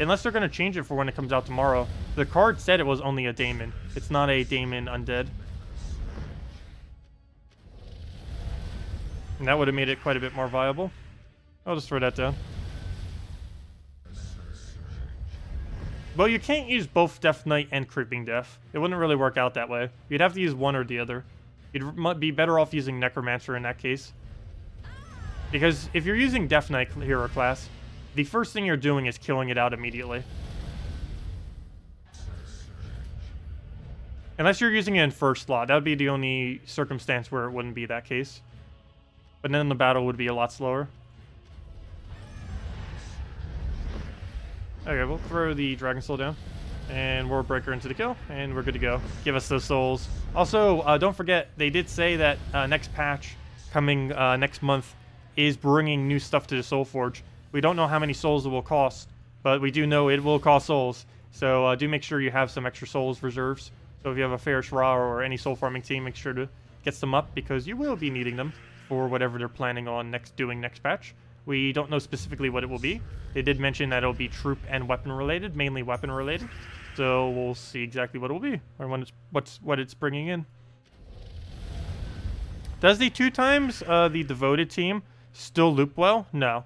unless they're going to change it for when it comes out tomorrow, the card said it was only a daemon. It's not a daemon undead. And that would have made it quite a bit more viable. I'll just throw that down. Well, you can't use both Death Knight and Creeping Death. It wouldn't really work out that way. You'd have to use one or the other. You'd be better off using Necromancer in that case. Because if you're using Death Knight hero class, the first thing you're doing is killing it out immediately. Unless you're using it in first slot. That would be the only circumstance where it wouldn't be that case. But then the battle would be a lot slower. Okay, we'll throw the Dragon Soul down. And World Breaker into the kill. And we're good to go. Give us those souls. Also, don't forget, they did say that next patch coming next month is bringing new stuff to the Soul Forge. We don't know how many souls it will cost, but we do know it will cost souls. So do make sure you have some extra souls reserves. So if you have a Fair Shra or any soul farming team, make sure to get some up because you will be needing them for whatever they're planning on doing next patch. We don't know specifically what it will be. They did mention that it'll be troop and weapon related, mainly weapon related. So we'll see exactly what it will be or when what it's bringing in. Does the 2 times the devoted team still loop well? No.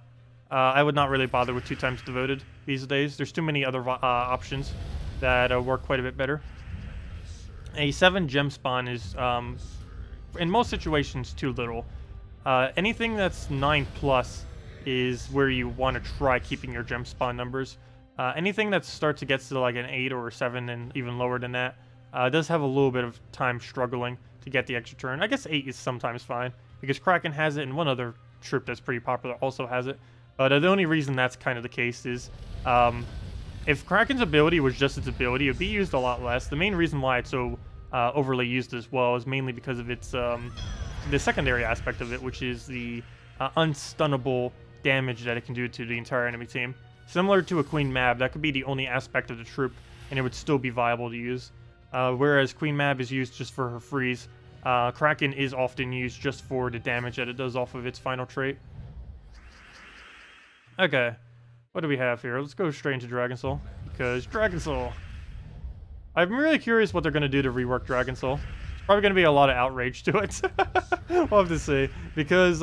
I would not really bother with 2 times devoted these days. There's too many other options that work quite a bit better. A 7 gem spawn is, in most situations, too little. Anything that's 9+ is where you want to try keeping your gem spawn numbers. Anything that starts to get to like an 8 or a 7 and even lower than that does have a little bit of time struggling to get the extra turn. I guess 8 is sometimes fine because Kraken has it and one other troop that's pretty popular also has it. But the only reason that's kind of the case is if Kraken's ability was just its ability, it would be used a lot less. The main reason why it's so overly used as well is mainly because of its the secondary aspect of it, which is the unstunnable damage that it can do to the entire enemy team. Similar to a Queen Mab, that could be the only aspect of the troop, and it would still be viable to use. Whereas Queen Mab is used just for her freeze, Kraken is often used just for the damage that it does off of its final trait. Okay, what do we have here? Let's go straight into Dragon Soul, because Dragon Soul. I'm really curious what they're going to do to rework Dragon Soul. It's probably going to be a lot of outrage to it. We'll have to see, because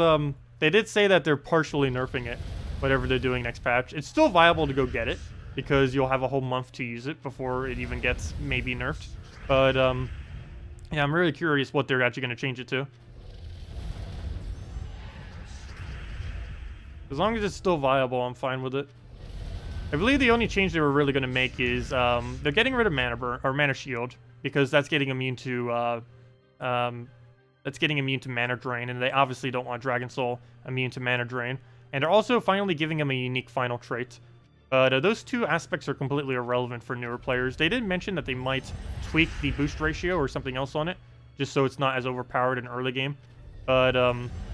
they did say that they're partially nerfing it, whatever they're doing next patch. It's still viable to go get it, because you'll have a whole month to use it before it even gets maybe nerfed. But, yeah, I'm really curious what they're actually going to change it to. As long as it's still viable, I'm fine with it. I believe the only change they were really going to make is they're getting rid of Mana Burn or Mana Shield because that's getting immune to Mana Drain, and they obviously don't want Dragon Soul immune to Mana Drain. And they're also finally giving him a unique final trait. But those 2 aspects are completely irrelevant for newer players. They did mention that they might tweak the boost ratio or something else on it, just so it's not as overpowered in early game. But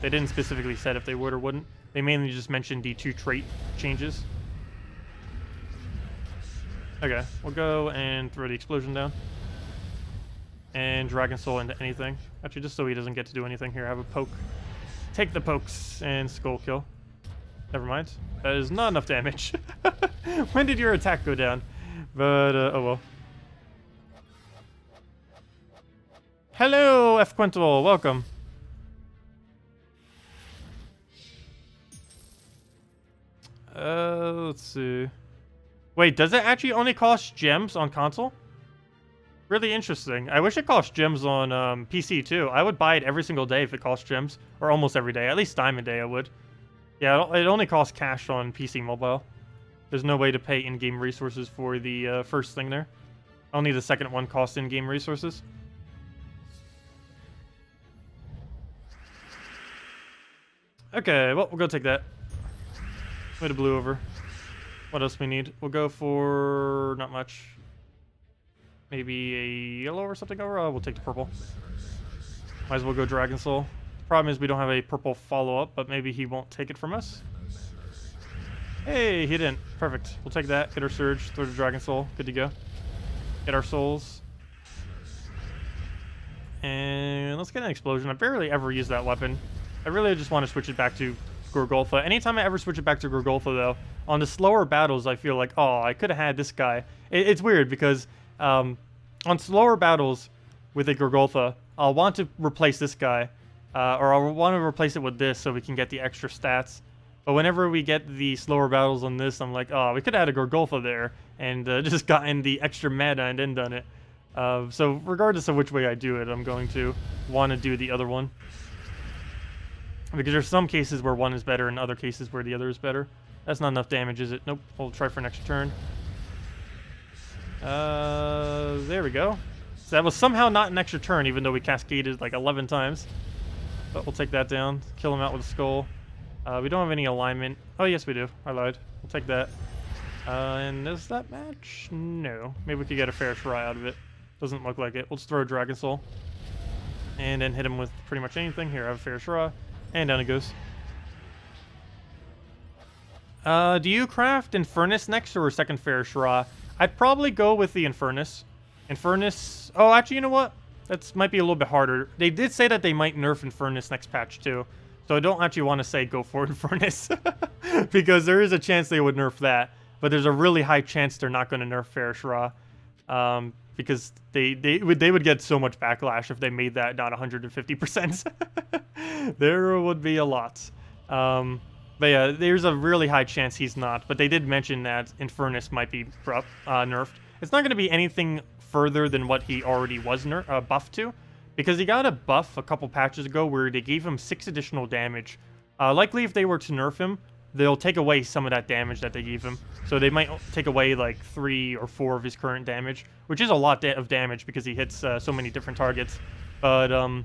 they didn't specifically say if they would or wouldn't. They mainly just mentioned the 2 trait changes. Okay, we'll go and throw the explosion down. And Dragon Soul into anything. Actually, just so he doesn't get to do anything here, have a poke. Take the pokes and skull kill. Never mind. That is not enough damage. When did your attack go down? But, oh well. Hello, F. Quintal. Welcome. Let's see. Wait, does it actually only cost gems on console? Really interesting. I wish it cost gems on PC too. I would buy it every single day if it cost gems, or almost every day. At least Diamond Day I would. Yeah, it only costs cash on PC Mobile. There's no way to pay in-game resources for the first thing there. Only the second one costs in-game resources. Okay, well, we'll go take that. Way to blue over. What else we need? We'll go for not much. Maybe a yellow or something over. We'll take the purple. Might as well go Dragon Soul. The problem is we don't have a purple follow-up, but maybe he won't take it from us. Hey, he didn't. Perfect. We'll take that. Get our Surge. Throw the Dragon Soul. Good to go. Get our souls. And let's get an explosion. I barely ever use that weapon. I really just want to switch it back to Gorgolfa. Anytime I ever switch it back to Gorgolfa, though, on the slower battles, I feel like, oh, I could have had this guy. It's weird because on slower battles with a Gorgolfa, I'll want to replace this guy, or I'll want to replace it with this so we can get the extra stats. But whenever we get the slower battles on this, I'm like, oh, we could have had a Gorgolfa there and just gotten the extra meta and then done it. So regardless of which way I do it, I'm going to want to do the other one. Because there's some cases where one is better and other cases where the other is better. That's not enough damage, is it? Nope. We'll try for an extra turn. There we go. So that was somehow not an extra turn, even though we cascaded like 11 times. But we'll take that down. Kill him out with a skull. We don't have any alignment. Oh, yes, we do. I lied. We'll take that. And does that match? No. Maybe we could get a fair try out of it. Doesn't look like it. We'll just throw a Dragon Soul. And then hit him with pretty much anything. Here, I have a fair try. And down it goes. Do you craft Infernus next or second Fair Shra? I'd probably go with the Infernus. Infernus... Oh, actually, you know what? That might be a little bit harder. They did say that they might nerf Infernus next patch, too. So I don't actually want to say go for Infernus. Because there is a chance they would nerf that. But there's a really high chance they're not going to nerf Fair Shra. Because they would get so much backlash if they made that not 150%. There would be a lot. But yeah, there's a really high chance he's not. But they did mention that Infernus might be nerfed. It's not going to be anything further than what he already was buffed to. Because he got a buff a couple patches ago where they gave him 6 additional damage. Likely if they were to nerf him, they'll take away some of that damage that they gave him. So they might take away like 3 or 4 of his current damage. Which is a lot of damage because he hits so many different targets. But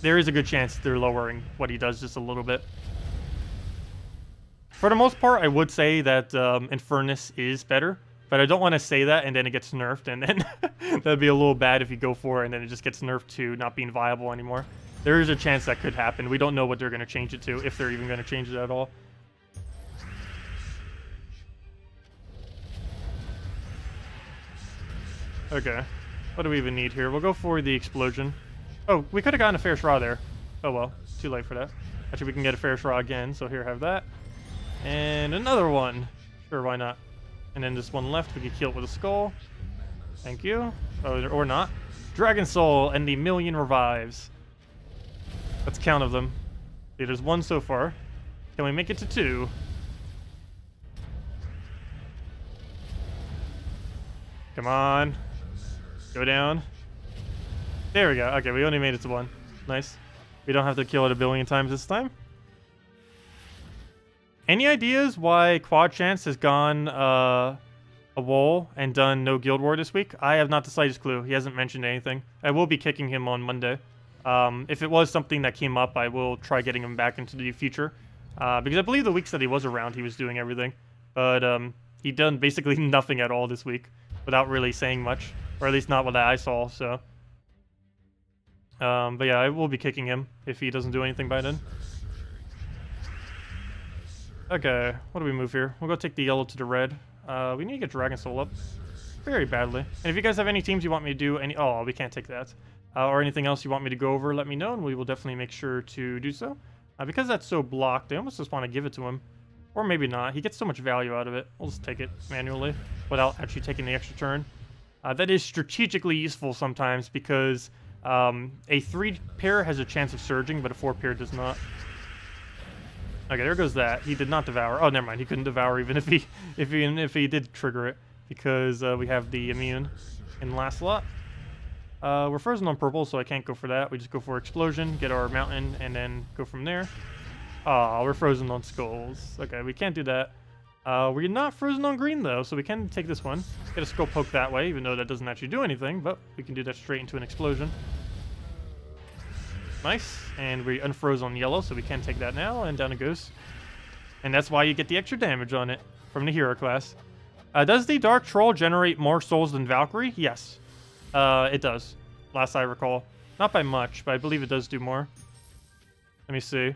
there is a good chance they're lowering what he does just a little bit. For the most part, I would say that Infernus is better, but I don't want to say that and then it gets nerfed, and then that'd be a little bad if you go for it and then it just gets nerfed to not being viable anymore. There is a chance that could happen. We don't know what they're going to change it to, if they're even going to change it at all. Okay, what do we even need here? We'll go for the explosion. Oh, we could have gotten a Fair Shra there. Oh well, too late for that. Actually, we can get a Fair Shra again, so here, have that. And another one. Sure, why not? And then this one left, we could kill it with a skull. Thank you. Oh, or not. Dragon Soul and the million revives. Let's count of them. See, there's 1 so far. Can we make it to 2? Come on. Go down. There we go. Okay, we only made it to 1. Nice. We don't have to kill it a billion times this time. Any ideas why Quad Chance has gone a wall and done no Guild War this week? I have not the slightest clue. He hasn't mentioned anything. I will be kicking him on Monday. If it was something that came up, I will try getting him back into the future. Because I believe the weeks that he was around, he was doing everything. But he done basically nothing at all this week without really saying much. Or at least not what I saw, so... but yeah, I will be kicking him if he doesn't do anything by then. Okay, what do we move here? We'll go take the yellow to the red. We need to get Dragon Soul up very badly. And if you guys have any teams you want me to do, oh, we can't take that. Or anything else you want me to go over, let me know, and we will definitely make sure to do so. Because that's so blocked, I almost just want to give it to him. Or maybe not. He gets so much value out of it. We'll just take it manually without actually taking the extra turn. That is strategically useful sometimes because a 3 pair has a chance of surging, but a 4 pair does not. Okay, there goes that. He did not devour. Oh, never mind. He couldn't devour even if he did trigger it because we have the immune in the last slot. We're frozen on purple, so I can't go for that. We just go for explosion, get our mountain, and then go from there. Oh, we're frozen on skulls. Okay, we can't do that. We're not frozen on green though, so we can take this one. Get a skull poke that way, even though that doesn't actually do anything, but we can do that straight into an explosion. Nice, and we unfroze on yellow, so we can take that now, and down it goes. And that's why you get the extra damage on it from the hero class. Does the Dark Troll generate more souls than Valkyrie? Yes, it does, last I recall. Not by much, but I believe it does do more. Let me see.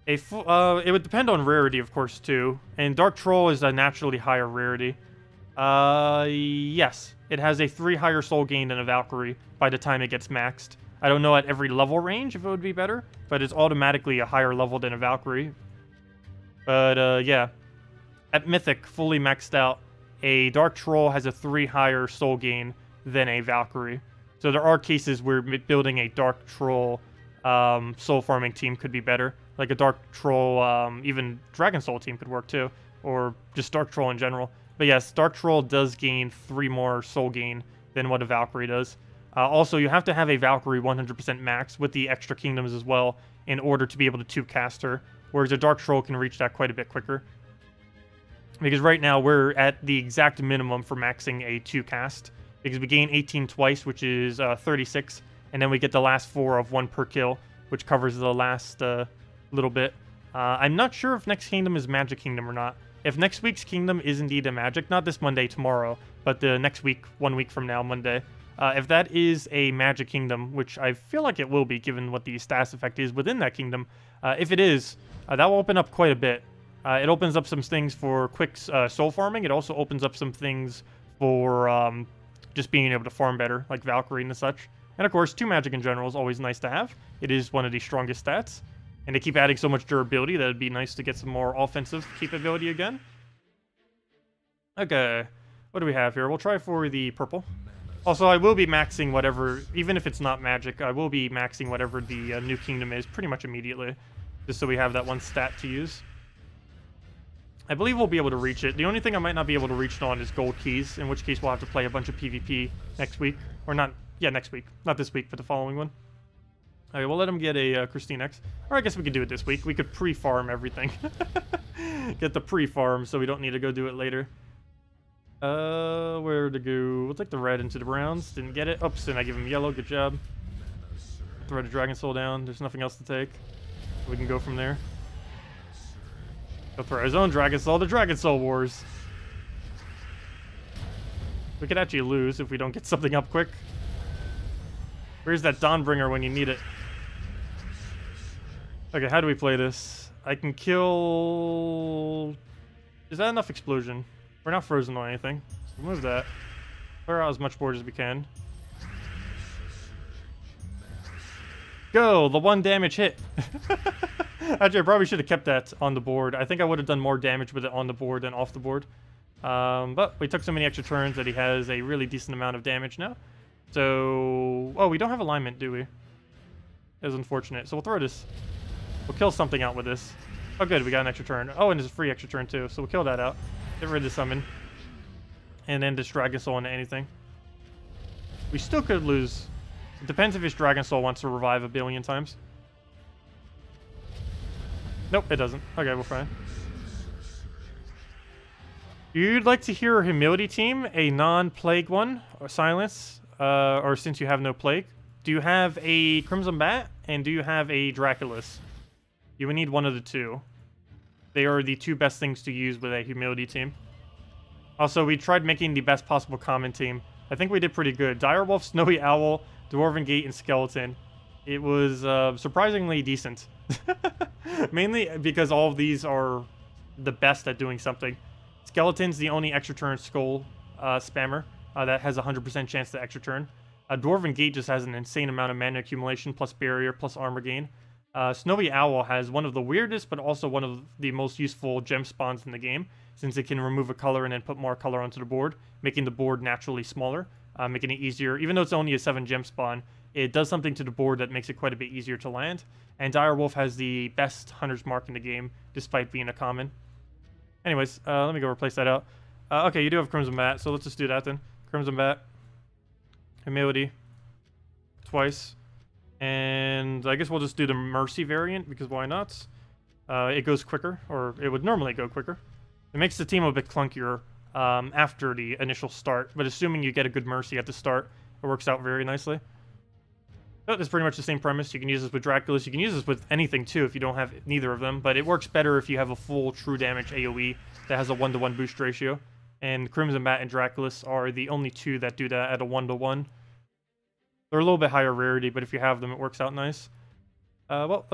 It would depend on rarity, of course, too. And Dark Troll is a naturally higher rarity. Yes, it has a 3 higher soul gain than a Valkyrie by the time it gets maxed. I don't know at every level range if it would be better, but it's automatically a higher level than a Valkyrie. But, yeah. At Mythic, fully maxed out, a Dark Troll has a 3 higher soul gain than a Valkyrie. So there are cases where building a Dark Troll soul farming team could be better. Like a Dark Troll, even Dragon Soul team could work too. Or just Dark Troll in general. But yes, Dark Troll does gain 3 more soul gain than what a Valkyrie does. Also, you have to have a Valkyrie 100% max with the extra kingdoms as well in order to be able to 2-cast her. Whereas a Dark Troll can reach that quite a bit quicker. Because right now we're at the exact minimum for maxing a 2-cast. Because we gain 18 twice, which is 36. And then we get the last 4 of 1 per kill, which covers the last little bit. I'm not sure if next kingdom is Magic Kingdom or not. If next week's kingdom is indeed a magic, not this Monday, tomorrow, but the next week, 1 week from now, Monday. If that is a Magic Kingdom, which I feel like it will be, given what the status effect is within that kingdom, if it is, that will open up quite a bit. It opens up some things for quick soul farming. It also opens up some things for just being able to farm better, like Valkyrie and such. And of course, 2 magic in general is always nice to have. It is one of the strongest stats. And they keep adding so much durability that it'd be nice to get some more offensive capability again. Okay, what do we have here? We'll try for the purple. Also, I will be maxing whatever, even if it's not magic, I will be maxing whatever the new kingdom is pretty much immediately. Just so we have that one stat to use. I believe we'll be able to reach it. The only thing I might not be able to reach it on is gold keys, in which case we'll have to play a bunch of PvP next week. Or not, yeah, next week. Not this week, but the following one. Okay, we'll let him get a Christine X. Or I guess we could do it this week. We could pre-farm everything. Get the pre-farm so we don't need to go do it later. Where to go? We'll take the red into the browns. Didn't get it. Oops, and I give him yellow. Good job. Throw the Dragon Soul down. There's nothing else to take. We can go from there. He'll throw his own Dragon Soul. The Dragon Soul Wars. We could actually lose if we don't get something up quick. Where's that Dawnbringer when you need it? Okay, how do we play this? I can kill... Is that enough explosion? We're not frozen on anything. Remove that. Clear out as much board as we can. Go! The 1 damage hit! Actually, I probably should have kept that on the board. I think I would have done more damage with it on the board than off the board. But we took so many extra turns that he has a really decent amount of damage now. So... Oh, we don't have alignment, do we? That was unfortunate. So we'll throw this. We'll kill something out with this. Oh, good. We got an extra turn. Oh, and there's a free extra turn, too. So we'll kill that out. Get rid of the summon. And then just Dragon Soul into anything. We still could lose. It depends if his Dragon Soul wants to revive a billion times. Nope, it doesn't. Okay, we're fine. You'd like to hear a Humility team, a non-plague one, or silence, or since you have no plague. Do you have a Crimson Bat, and do you have a Draculus? You would need one of the 2. They are the 2 best things to use with a Humility team. Also, we tried making the best possible common team. I think we did pretty good. Direwolf, Snowy Owl, Dwarven Gate, and Skeleton. It was surprisingly decent. Mainly because all of these are the best at doing something. Skeleton's the only extra turn skull spammer that has a 100% chance to extra turn. Dwarven Gate just has an insane amount of mana accumulation, plus barrier, plus armor gain. Snowy Owl has one of the weirdest, but also one of the most useful gem spawns in the game, since it can remove a color and then put more color onto the board, making the board naturally smaller, making it easier. Even though it's only a 7 gem spawn, it does something to the board that makes it quite a bit easier to land. And Direwolf has the best Hunter's Mark in the game, despite being a common. Anyways, let me go replace that out. Okay, you do have Crimson Bat, so let's just do that then. Crimson Bat. Humility. Twice. And I guess we'll just do the Mercy variant, because why not? It goes quicker, or it would normally go quicker. It makes the team a bit clunkier after the initial start, but assuming you get a good Mercy at the start, it works out very nicely. So that's pretty much the same premise. You can use this with Draculus. You can use this with anything, too, if you don't have neither of them. But it works better if you have a full true damage AoE that has a 1-to-1 boost ratio. And Crimson Bat and Draculus are the only 2 that do that at a 1-to-1. They're a little bit higher rarity, but if you have them, it works out nice. Well,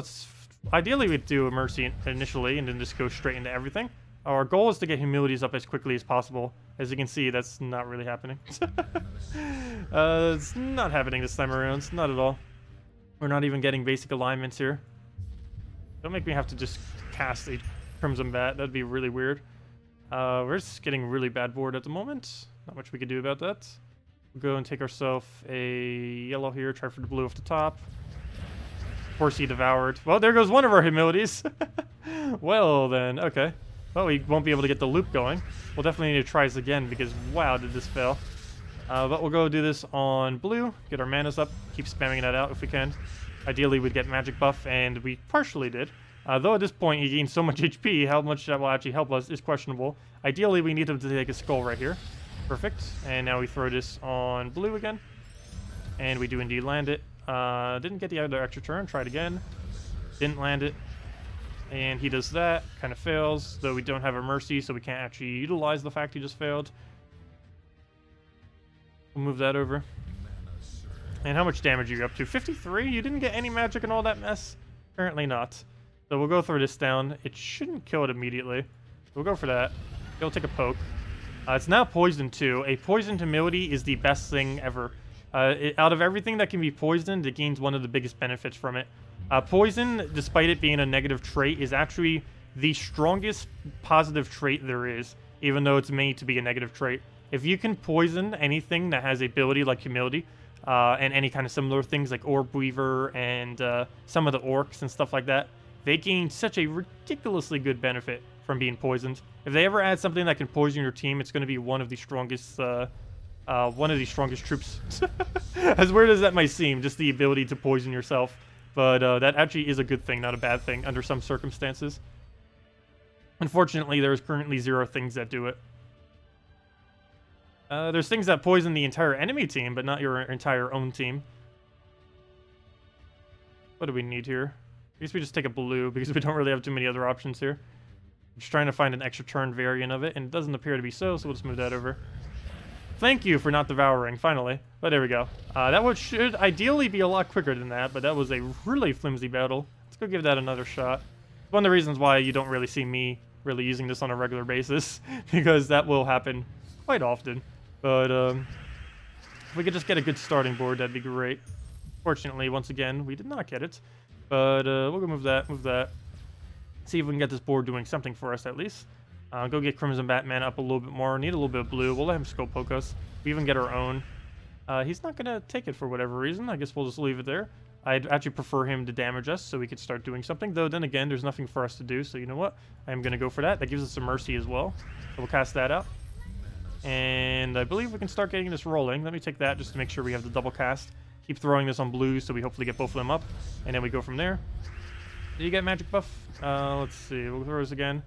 ideally, we'd do a Mercy initially and then just go straight into everything. Our goal is to get Humilities up as quickly as possible. As you can see, that's not really happening. It's not happening this time around. Not at all. We're not even getting basic alignments here. Don't make me have to just cast a Crimson Bat. That'd be really weird. We're just getting really bad board at the moment. Not much we can do about that. We'll go and take ourselves a yellow here. Try for the blue off the top. Horsey devoured. Well, there goes one of our Humilities. Well, then. Okay. Well, we won't be able to get the loop going. We'll definitely need to try this again because, wow, did this fail. But we'll go do this on blue, get our manas up, keep spamming that out if we can. Ideally, we'd get magic buff, and we partially did. Though at this point, he gained so much HP, how much that will actually help us is questionable. Ideally, we need him to take a skull right here. Perfect. And now we throw this on blue again. And we do indeed land it. Didn't get the other extra turn, tried again. Didn't land it. And he does that, kind of fails, though we don't have a Mercy, so we can't actually utilize the fact he just failed. We'll move that over. And how much damage are you up to? 53? You didn't get any magic in all that mess? Apparently not. So we'll go throw this down. It shouldn't kill it immediately. We'll go for that. It'll take a poke. It's now poisoned too. A poisoned humility is the best thing ever. Out of everything that can be poisoned, it gains one of the biggest benefits from it. Poison, despite it being a negative trait, is actually the strongest positive trait there is, even though it's made to be a negative trait. If you can poison anything that has ability like humility, and any kind of similar things like Orb Weaver and some of the orcs and stuff like that, they gain such a ridiculously good benefit from being poisoned. If they ever add something that can poison your team, it's going to be one of the strongest troops. As weird as that might seem, just the ability to poison yourself. But that actually is a good thing, not a bad thing, under some circumstances. Unfortunately, there's currently 0 things that do it. There's things that poison the entire enemy team, but not your entire own team. What do we need here? I guess we just take a blue, because we don't really have too many other options here. I'm just trying to find an extra turn variant of it, and it doesn't appear to be so we'll just move that over. Thank you for not devouring, finally. But there we go. That should ideally be a lot quicker than that, but that was a really flimsy battle. Let's go give that another shot. It's one of the reasons why you don't really see me really using this on a regular basis, because that will happen quite often. But if we could just get a good starting board, that'd be great. Fortunately, once again, we did not get it. But we'll go move that. See if we can get this board doing something for us at least. Go get Crimson Batman up a little bit more. Need a little bit of blue. We'll let him scope poke us. We even get our own. He's not going to take it for whatever reason. I guess we'll just leave it there. I'd actually prefer him to damage us so we could start doing something. Though, then again, there's nothing for us to do. So, you know what? I'm going to go for that. That gives us some mercy as well. So we'll cast that out. And I believe we can start getting this rolling. Let me take that just to make sure we have the double cast. Keep throwing this on blues so we hopefully get both of them up. And then we go from there. Did you get magic buff? Let's see. We'll throw this again.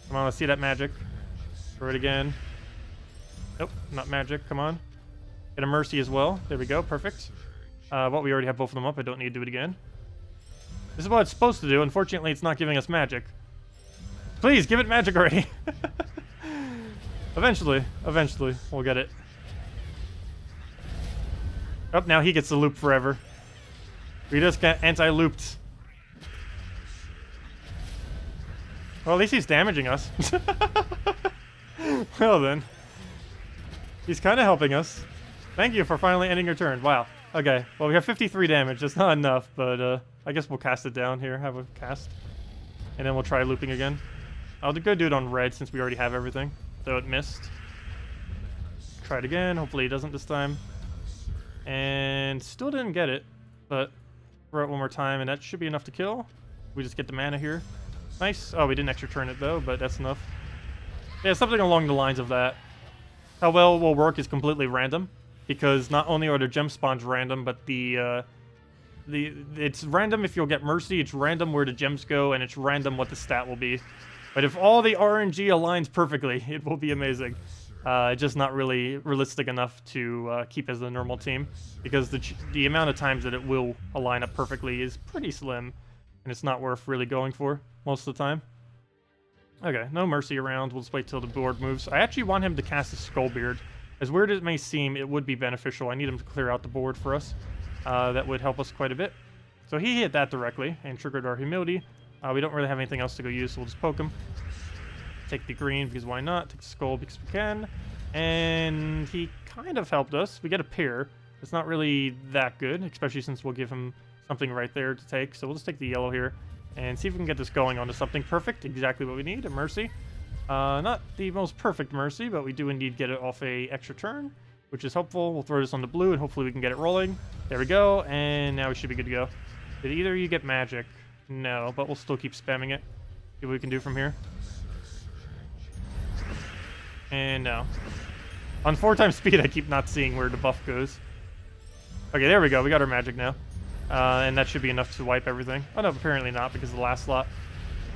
Come on, let's see that magic. Throw it again. Nope, not magic. Come on. Get a mercy as well. There we go. Perfect. Well, we already have both of them up. I don't need to do it again. This is what it's supposed to do. Unfortunately, it's not giving us magic. Please, give it magic already. Eventually, we'll get it. Oh, now he gets the loop forever. We just got anti-looped. Well, at least he's damaging us. Well then. He's kind of helping us. Thank you for finally ending your turn. Wow. Okay. Well, we have 53 damage. That's not enough, but I guess we'll cast it down here. Have a cast. And then we'll try looping again. I'll go do it on red since we already have everything. So it missed. Try it again. Hopefully it doesn't this time. And still didn't get it. But throw it one more time, and that should be enough to kill. We just get the mana here. Nice. Oh, we didn't extra turn it though, but that's enough. Yeah, something along the lines of that. How well it will work is completely random, because not only are the gem spawns random, but it's random if you'll get mercy, it's random where the gems go, and it's random what the stat will be. But if all the RNG aligns perfectly, it will be amazing. Just not really realistic enough to keep as a normal team, because the amount of times that it will align up perfectly is pretty slim, and it's not worth really going for most of the time. Okay, no mercy around. We'll just wait till the board moves. I actually want him to cast his Skullbeard. As weird as it may seem, it would be beneficial. I need him to clear out the board for us. That would help us quite a bit. So he hit that directly and triggered our humility. We don't really have anything else to go use, so we'll just poke him. Take the green, because why not? Take the skull, because we can. And he kind of helped us. We get a pair. It's not really that good, especially since we'll give him something right there to take. So we'll just take the yellow here and see if we can get this going onto something perfect. Exactly what we need, a mercy. Not the most perfect mercy, but we do indeed get it off a extra turn, which is helpful. We'll throw this on the blue, and hopefully we can get it rolling. There we go, and now we should be good to go. Did either of you get magic? No, but we'll still keep spamming it. See what we can do from here. And no. On 4x speed, I keep not seeing where the buff goes. Okay, there we go. We got our magic now. And that should be enough to wipe everything. Oh no, apparently not, because of the last slot.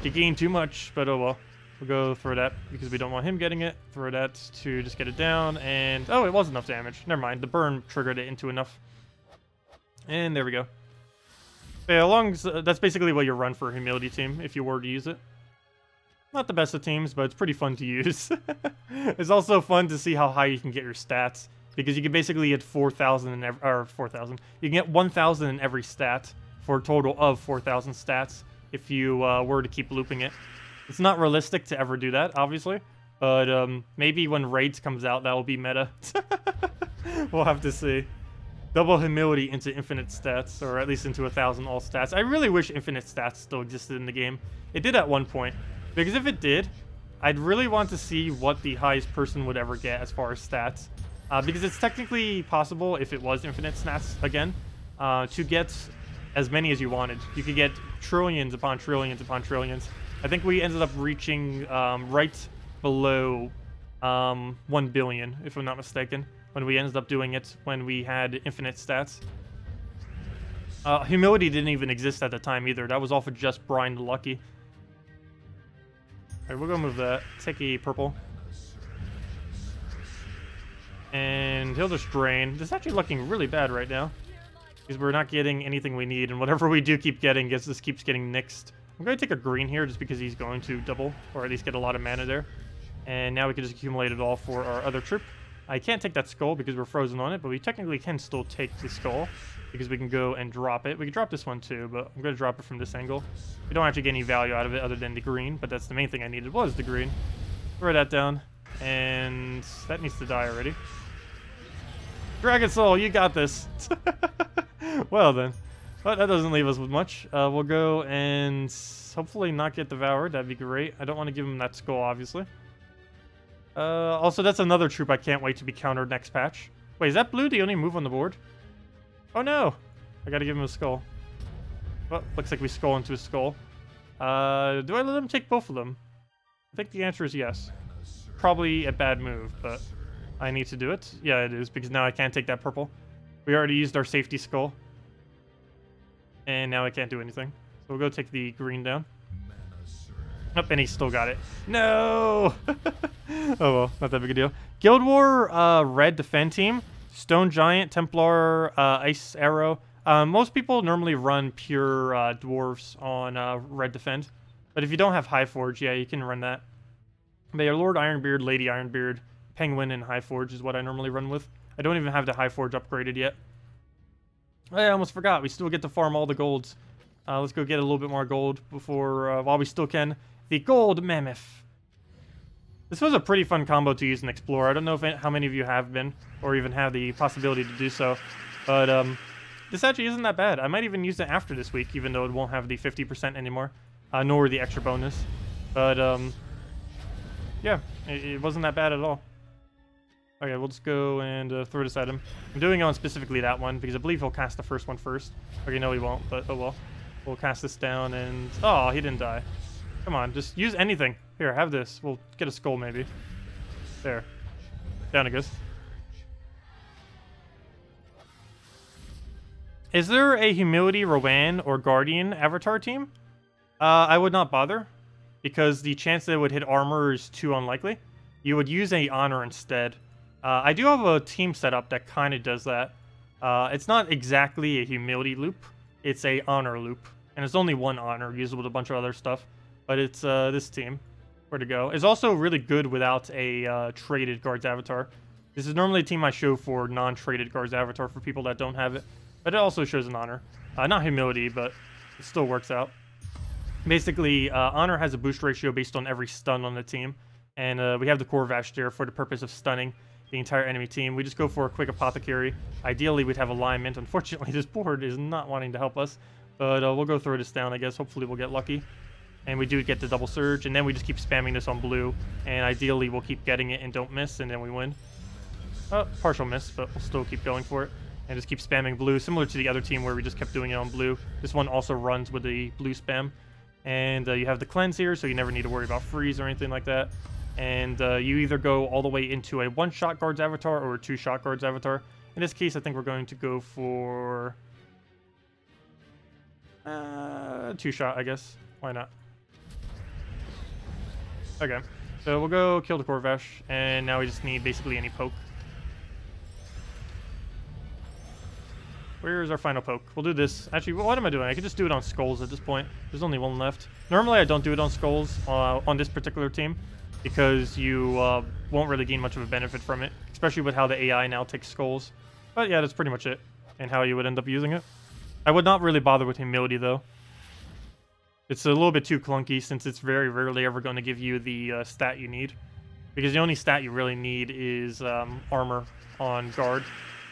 You gain too much, but oh well. We'll go throw that, because we don't want him getting it. Throw that to just get it down, and oh, it was enough damage. Never mind, the burn triggered it into enough. And there we go. Yeah, that's basically what you run for a humility team, if you were to use it. Not the best of teams, but it's pretty fun to use. It's also fun to see how high you can get your stats, because you can basically get 4,000 in every, or 4,000. You can get 1,000 in every stat for a total of 4,000 stats. if you were to keep looping it. It's not realistic to ever do that, obviously, but maybe when Raids comes out, that will be meta. We'll have to see. Double humility into infinite stats, or at least into 1,000 all stats. I really wish infinite stats still existed in the game. It did at one point, because if it did, I'd really want to see what the highest person would ever get as far as stats. Because it's technically possible, if it was infinite stats again, to get as many as you wanted. You could get trillions upon trillions upon trillions. I think we ended up reaching right below 1 billion, if I'm not mistaken, when we ended up doing it when we had infinite stats. Humility didn't even exist at the time either. That was all for just Brian the Lucky. Alright, we'll go move that. Take a purple. And he'll just drain. This is actually looking really bad right now, because we're not getting anything we need, and whatever we do keep getting just keeps getting nixed. I'm going to take a green here just because he's going to double, or at least get a lot of mana there. And now we can just accumulate it all for our other troop. I can't take that skull because we're frozen on it, but we technically can still take the skull because we can go and drop it. We can drop this one too, but I'm going to drop it from this angle. We don't actually get any value out of it other than the green, but that's the main thing I needed was the green. Throw that down, and that needs to die already. Dragon Soul, you got this. Well then. But that doesn't leave us with much. We'll go and hopefully not get devoured. That'd be great. I don't want to give him that skull, obviously. Also, that's another troop I can't wait to be countered next patch. Wait, is that blue the only move on the board? Oh no! I gotta give him a skull. Well, looks like we skull into a skull. Do I let him take both of them? I think the answer is yes. Probably a bad move, but I need to do it. Yeah, it is, because now I can't take that purple. We already used our safety skull. And now I can't do anything. So we'll go take the green down. Oh, and he still got it. No! Oh well, not that big a deal. Guild War red defend team. Stone Giant, Templar, Ice Arrow. Most people normally run pure dwarves on red defend. But if you don't have High Forge, yeah, you can run that. But yeah, Lord Ironbeard, Lady Ironbeard, Penguin, and High Forge is what I normally run with. I don't even have the High Forge upgraded yet. I almost forgot. We still get to farm all the golds. Let's go get a little bit more gold before, while we still can. The Gold Mammoth. This was a pretty fun combo to use in Explorer. I don't know how many of you have been, or even have the possibility to do so. But this actually isn't that bad. I might even use it after this week, even though it won't have the 50% anymore, nor the extra bonus. But yeah, it wasn't that bad at all. Okay, we'll just go and throw this at him. I'm doing it on specifically that one, because I believe he'll cast the first one first. Okay, no he won't, but oh well. We'll cast this down and... Oh, he didn't die. Come on, just use anything. Here, have this. We'll get a skull, maybe. There. Down it goes. Is there a Humility, Rowan, or Guardian avatar team? I would not bother, because the chance that it would hit armor is too unlikely. You would use a Honor instead. I do have a team set up that kind of does that. It's not exactly a Humility loop. It's a Honor loop. And it's only one Honor, used with a bunch of other stuff. But it's this team. Where to go. It's also really good without a traded Guards avatar. This is normally a team I show for non-traded Guards avatar for people that don't have it. But it also shows an Honor. Not Humility, but it still works out. Basically, Honor has a boost ratio based on every stun on the team. And we have the Corvash there for the purpose of stunning the entire enemy team. We just go for a quick Apothecary. Ideally, we'd have alignment. Unfortunately, this board is not wanting to help us. But we'll go throw this down, I guess. Hopefully, we'll get lucky. And we do get the double surge. And then we just keep spamming this on blue. And ideally, we'll keep getting it and don't miss. And then we win. Oh, partial miss, but we'll still keep going for it. And just keep spamming blue. Similar to the other team where we just kept doing it on blue. This one also runs with the blue spam. And you have the cleanse here, so you never need to worry about freeze or anything like that. And you either go all the way into a one-shot Guards avatar or a two-shot Guards avatar. In this case, I think we're going to go for... two-shot, I guess. Why not? Okay. So we'll go kill the Corvash, and now we just need basically any poke. Where's our final poke? We'll do this. Actually, what am I doing? I could just do it on skulls at this point. There's only one left. Normally, I don't do it on skulls on this particular team, because you won't really gain much of a benefit from it, especially with how the AI now takes skulls. But yeah, that's pretty much it, and how you would end up using it. I would not really bother with Humility, though. It's a little bit too clunky since it's very rarely ever going to give you the stat you need. Because the only stat you really need is armor on guard.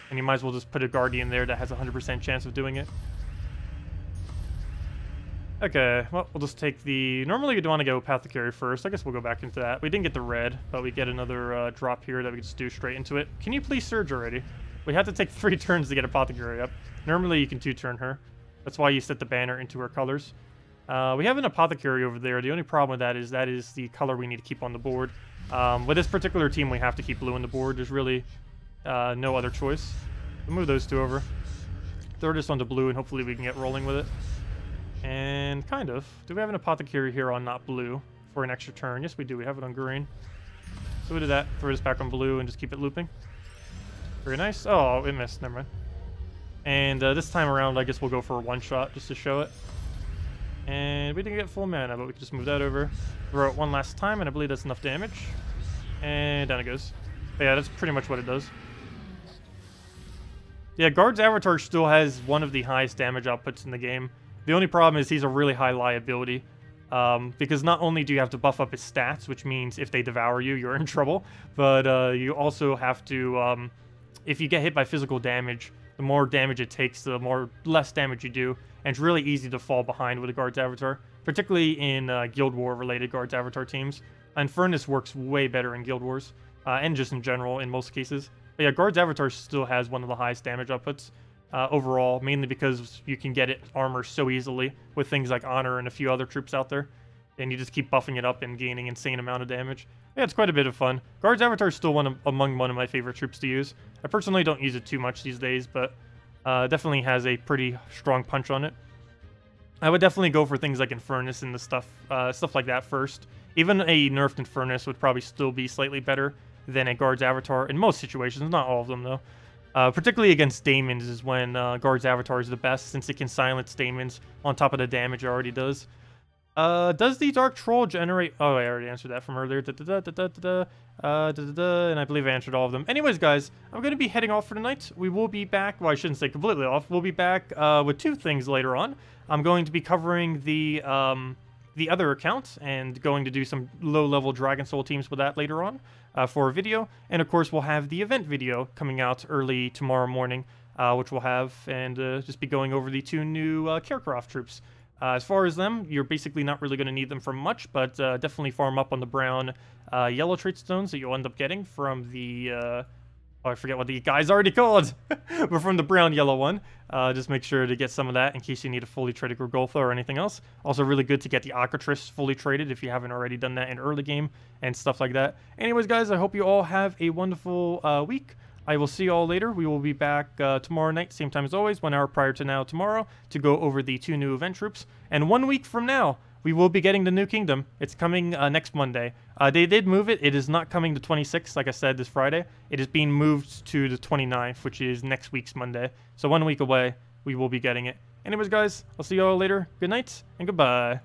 And you might as well just put a guardian there that has a 100% chance of doing it. Okay, well, we'll just take the... Normally you'd want to go Apothecary first. I guess we'll go back into that. We didn't get the red, but we get another drop here that we can just do straight into it. Can you please surge already? We had to take 3 turns to get Apothecary up. Normally you can 2-turn her. That's why you set the banner into her colors. We have an Apothecary over there. The only problem with that is the color we need to keep on the board. With this particular team, we have to keep blue on the board. There's really no other choice. We'll move those 2 over. Throw this onto blue, and hopefully we can get rolling with it. And kind of. Do we have an Apothecary here on not blue for an extra turn? Yes, we do. We have it on green. So we do that. Throw this back on blue and just keep it looping. Very nice. Oh, it missed. Never mind. And this time around, I guess we'll go for a 1-shot just to show it. And we didn't get full mana, but we can just move that over. Throw it 1 last time, and I believe that's enough damage. And down it goes. But yeah, that's pretty much what it does. Yeah, Guard's Avatar still has one of the highest damage outputs in the game. The only problem is he's a really high liability. Because not only do you have to buff up his stats, which means if they devour you, you're in trouble. But you also have to, if you get hit by physical damage, the more damage it takes, the less damage you do. And it's really easy to fall behind with a Guard's Avatar, particularly in Guild War-related Guard's Avatar teams. And Furnace works way better in Guild Wars, and just in general in most cases. But yeah, Guard's Avatar still has one of the highest damage outputs overall, mainly because you can get it armor so easily with things like Honor and a few other troops out there. And you just keep buffing it up and gaining insane amount of damage. Yeah, it's quite a bit of fun. Guard's Avatar is still among one of my favorite troops to use. I personally don't use it too much these days, but definitely has a pretty strong punch on it. I would definitely go for things like Infernus and the stuff like that first. Even a nerfed Infernus would probably still be slightly better than a Guard's Avatar in most situations, not all of them though. Particularly against Daemons is when Guard's Avatar is the best, since it can silence Daemons on top of the damage it already does. Does the Dark Troll generate... Oh, I already answered that from earlier. And I believe I answered all of them. Anyways, guys, I'm going to be heading off for tonight. We will be back... Well, I shouldn't say completely off. We'll be back with 2 things later on. I'm going to be covering the other account and going to do some low-level Dragon Soul teams with that later on for a video. And, of course, we'll have the event video coming out early tomorrow morning, which we'll have, and just be going over the 2 new Carecroft troops. As far as them, you're basically not really going to need them for much, but definitely farm up on the brown yellow trait stones that you'll end up getting from the... oh, I forget what the guy's already called! But from the brown yellow one. Just make sure to get some of that in case you need a fully traded Gorgoltha or anything else. Also really good to get the Ocatris fully traded if you haven't already done that in early game and stuff like that. Anyways, guys, I hope you all have a wonderful week. I will see you all later. We will be back tomorrow night, same time as always, 1 hour prior to now tomorrow, to go over the 2 new event troops. And 1 week from now, we will be getting the New Kingdom. It's coming next Monday. They did move it. It is not coming the 26th, like I said, this Friday. It is being moved to the 29th, which is next week's Monday. So 1 week away, we will be getting it. Anyways, guys, I'll see you all later. Good night, and goodbye.